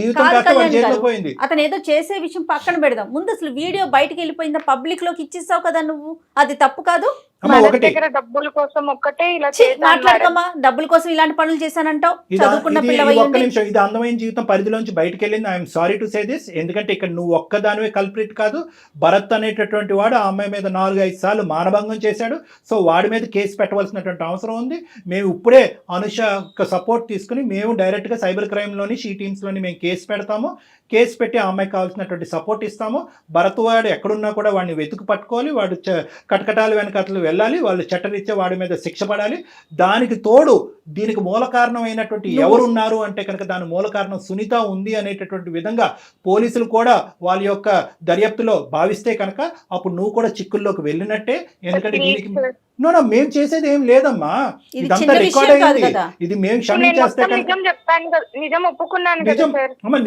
జీవితం చేతిలో పోయింది. అతను ఏదో చేసే విషయం పక్కన పెడదాం, ముందు అసలు వీడియో బయటకు వెళ్ళిపోయిందా, పబ్లిక్ లోకి ఇచ్చేసావు కదా నువ్వు, అది తప్పు కాదు. దగ్గర డబ్బుల కోసం ఒక్కటే ఇలా మాట్లాడకమ్మా, డబ్బుల కోసం ఇలాంటి పనులు చేశానంటావు. చదువుకున్న ఒక్క నిమిషం, ఇది అందమైన జీవితం పరిధిలోంచి బయటకు వెళ్ళింది. I'm sorry to say this. ఎందుకంటే ఇక్కడ నువ్వు ఒక్కదానివే కల్ప్రిట్ కాదు. భరత్ అనేటటువంటి వాడు ఆ అమ్మాయి మీద 4-5 సార్లు మానభంగం చేశాడు. సో వాడి మీద కేసు పెట్టవలసినటువంటి అవసరం ఉంది. మేము ఇప్పుడే అనుష సపోర్ట్ తీసుకుని మేము డైరెక్ట్గా సైబర్ క్రైమ్లోని షీ టీమ్స్లోని మేము కేసు పెడతాము. కేసు పెట్టి ఆ అమ్మాయికి కావాల్సినటువంటి సపోర్ట్ ఇస్తాము. భరత్ వాడు ఎక్కడున్నా కూడా వాడిని వెతుకు పట్టుకోవాలి. వాడు కటకటాలు వెనకట్లు వెళ్ళాలి. వాళ్ళు చట్టరీత్యా వాడి మీద శిక్ష పడాలి. దానికి తోడు దీనికి మూల కారణమైనటువంటి ఎవరున్నారు అంటే కనుక దాని మూల కారణం సునీత ఉంది అనేటటువంటి విధంగా పోలీసులు కూడా వాళ్ళ యొక్క దర్యాప్తులో భావిస్తే కనుక అప్పుడు నువ్వు కూడా చిక్కుల్లోకి వెళ్ళినట్టే. ఎందుకంటే దీనికి మేము చేసేది ఏం లేదమ్మా, ఇదంతా రికార్డ్ అయింది. ఇది మేము క్షమించేస్తే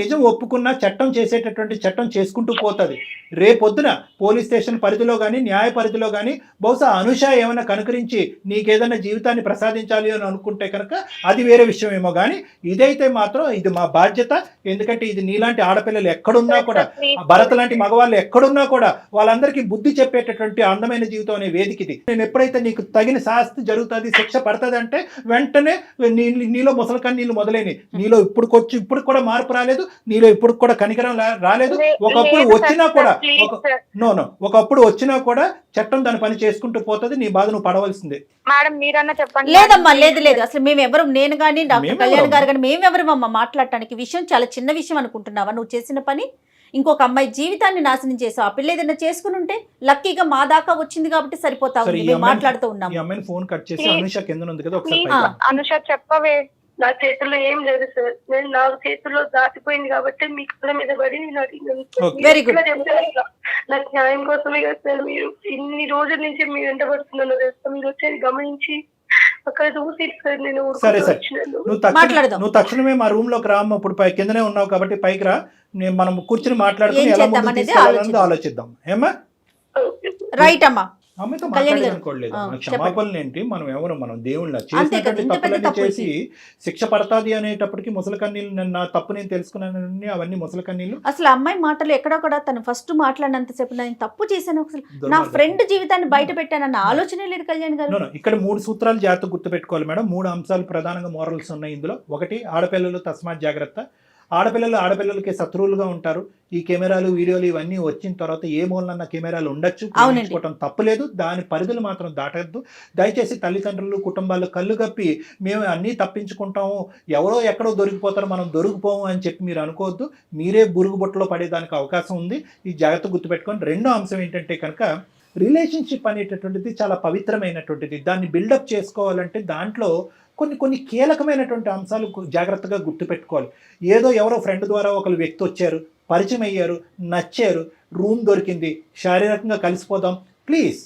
నిజం ఒప్పుకున్నా చట్టం చేసేటటువంటి చట్టం చేసుకుంటూ పోతుంది. రేపొద్దున పోలీస్ స్టేషన్ పరిధిలో కానీ న్యాయ పరిధిలో కానీ బహుశా అనుష ఏమైనా కనుకరించి నీకేదైనా జీవితాన్ని ప్రసాదించాలి అని అనుకుంటే కనుక అది వేరే విషయం ఏమో. కానీ ఇదైతే మాత్రం ఇది మా బాధ్యత. ఎందుకంటే ఇది నీలాంటి ఆడపిల్లలు ఎక్కడున్నా కూడా, భరత్ లాంటి మగవాళ్ళు ఎక్కడున్నా కూడా వాళ్ళందరికీ బుద్ధి చెప్పేటటువంటి అందమైన జీవితం అనే వేదిక ఇది. నేను ఎప్పుడైతే అయితే నీకు తగిన శాస్తి జరుగుతుంది, శిక్ష పడుతుంది అంటే వెంటనే నీలో ముసలికని నీళ్ళు మొదలైనవి. నీలో ఇప్పుడు కూడా మార్పు రాలేదు, నీలో ఇప్పుడు కూడా కనికరం రాలేదు. ఒకప్పుడు వచ్చినా కూడా ఒకప్పుడు వచ్చినా కూడా చట్టం దాని పని చేసుకుంటూ పోతుంది, నీ బాధ నువ్వు పడవలసిందే. మేడం మీరన్నా చెప్పండి. లేదమ్మా, లేదు అసలు మేము ఎవరు, నేను కానీ డాక్టర్ కళ్యాణ్ గారు కానీ మేమెవరమ్మా మాట్లాడటానికి? విషయం చాలా చిన్న విషయం అనుకుంటున్నావా? నువ్వు చేసిన పని ఇంకొక అమ్మాయి జీవితాన్ని నాశనం చేసావు. ఆ పిల్ల ఏదైనా చేసుకుని ఉంటే లక్కీగా మా దాకా వచ్చింది కాబట్టి సరిపోతా ఉంది. మేము మాట్లాడుతూ ఉన్నాం. ఈ అమ్మాయిని ఫోన్ కట్ చేసి అనుష కింద ఉంది కదా ఒకసారి అనుష చెప్పవే. నా చేతుల్లో ఏం లేదు సార్, నేను నా చేతుల్లో దాటిపోయింది కాబట్టి మీ కళ్ళ మీద పడి నేను అడిగాను. Very good. నాకు న్యాయం కోసమే కదా సార్ మీరు ఇన్ని రోజుల నుంచి మీరు ఎంత పడుతున్నారో తెలుసా, మీరు వచ్చేది గమనించి అక్కడ చూసి సార్ నేను సరే సరే నువ్వు తక్షణమే మా రూమ్ లోకి రామ్మ. ఇప్పుడు కిందనే ఉన్నావు కాబట్టి పైకి రా, మనం కూర్చుని మాట్లాడుకుని ఎలా ముందుకు తీసుకెళ్ళాలనేది ఆలోచిద్దాం. ఏమా? రైట్ అమ్మా. అమ్మాయితో మాట్లాడనుకోలేదు. క్షమాపణలు ఏంటి, మనం దేవుళ్ళ చేసినటువంటి తప్పులన్నీ చేసి శిక్ష పడతాది అనేటప్పటికి ముసలి కన్నీళ్ళు, నా తప్పు నేను తెలుసుకున్నానని అవన్నీ ముసలి కన్నీళ్ళు. అసలు అమ్మాయి మాటలు ఎక్కడో కూడా తను ఫస్ట్ మాట్లాడినంతసేపు నేను తప్పు చేశాను, అసలు నా ఫ్రెండ్ జీవితాన్ని బయట పెట్టానన్న ఆలోచనే లేదు కళ్యాణ్ గారు. ఇక్కడ 3 సూత్రాలు జాగ్రత్త గుర్తుపెట్టుకోవాలి మేడం. 3 అంశాలు ప్రధానంగా మోరల్స్ ఉన్నాయి ఇందులో. ఒకటి, ఆడపిల్లలు తస్మాత్ జాగ్రత్త. ఆడపిల్లలకి శత్రువులుగా ఉంటారు. ఈ కెమెరాలు వీడియోలు ఇవన్నీ వచ్చిన తర్వాత ఏ మూలనన్న కెమెరాలు ఉండొచ్చు, ప్రేమించుకోవటం తప్పులేదు, దాని పరిధులు మాత్రం దాటద్దు. దయచేసి తల్లిదండ్రులు కుటుంబాలు కళ్ళు కప్పి మేము అన్నీ తప్పించుకుంటాము, ఎవరో ఎక్కడో దొరికిపోతారో మనం దొరికిపోము అని చెప్పి మీరు అనుకోవద్దు. మీరే బురుగుబొట్టలో పడేదానికి అవకాశం ఉంది. ఈ జాగ్రత్త గుర్తుపెట్టుకొని. రెండో అంశం ఏంటంటే కనుక రిలేషన్షిప్ అనేటటువంటిది చాలా పవిత్రమైనటువంటిది. దాన్ని బిల్డప్ చేసుకోవాలంటే దాంట్లో కొన్ని కీలకమైనటువంటి అంశాలు జాగ్రత్తగా గుర్తుపెట్టుకోవాలి. ఏదో ఎవరో ఫ్రెండ్ ద్వారా ఒకరు వ్యక్తి వచ్చారు, పరిచయం అయ్యారు, నచ్చారు, రూమ్ దొరికింది, శారీరకంగా కలిసిపోదాం. Please,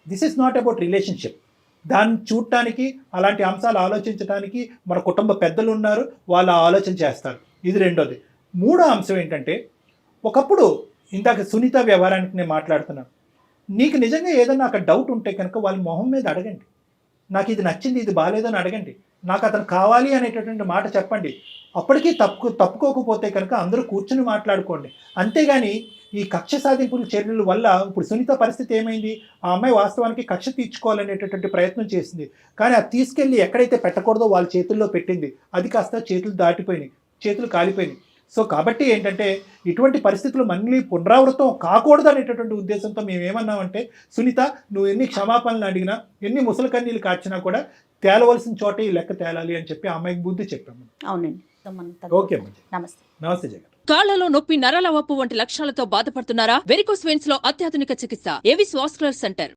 this is not about relationship. దాన్ని చూడటానికి, అలాంటి అంశాలు ఆలోచించడానికి మన కుటుంబ పెద్దలు ఉన్నారు, వాళ్ళు ఆలోచన చేస్తారు. ఇది రెండోది. మూడో అంశం ఏంటంటే, ఒకప్పుడు ఇందాక సునీత వ్యవహారానికి నేను మాట్లాడుతున్నాను. నీకు నిజంగా ఏదైనా అక్కడ డౌట్ ఉంటే కనుక వాళ్ళ మొహం మీద అడగండి. నాకు ఇది నచ్చింది, ఇది బాగాలేదని అడగండి. నాకు అతను కావాలి అనేటటువంటి మాట చెప్పండి. అప్పటికీ తప్పుకోకపోతే కనుక అందరూ కూర్చుని మాట్లాడుకోండి. అంతేగాని ఈ కక్ష సాధింపుల చర్యల వల్ల ఇప్పుడు సునీత పరిస్థితి ఏమైంది? ఆ అమ్మాయి వాస్తవానికి కక్ష తీర్చుకోవాలనేటటువంటి ప్రయత్నం చేసింది, కానీ అది తీసుకెళ్ళి ఎక్కడైతే పెట్టకూడదో వాళ్ళ చేతుల్లో పెట్టింది. అది కాస్త చేతులు దాటిపోయినాయి, చేతులు కాలిపోయినాయి. సో కాబట్టి ఏంటంటే ఇటువంటి పరిస్థితులు మళ్ళీ పునరావృతం కాకూడదు అనేటటువంటి ఉద్దేశంతో మేము ఏమన్నామంటే, సునీత నువ్వు ఎన్ని క్షమాపణలు అడిగినా, ఎన్ని ముసలి కన్నీళ్ళు కాచినా కూడా తేలవలసిన చోట ఈ లెక్క తేలాలి అని చెప్పి అమ్మాయికి బుద్ధి చెప్పాము. అవునండి. ఓకే, నమస్తే. నమస్తే జగన్. కాళ్లలో నొప్పి, నరాల వాపు వంటి లక్షణాలతో బాధపడుతున్నారా? వెరికోస్ వెయిన్స్ లో అత్యాధునిక చికిత్స ఏవిస్ వాస్కులర్ సెంటర్.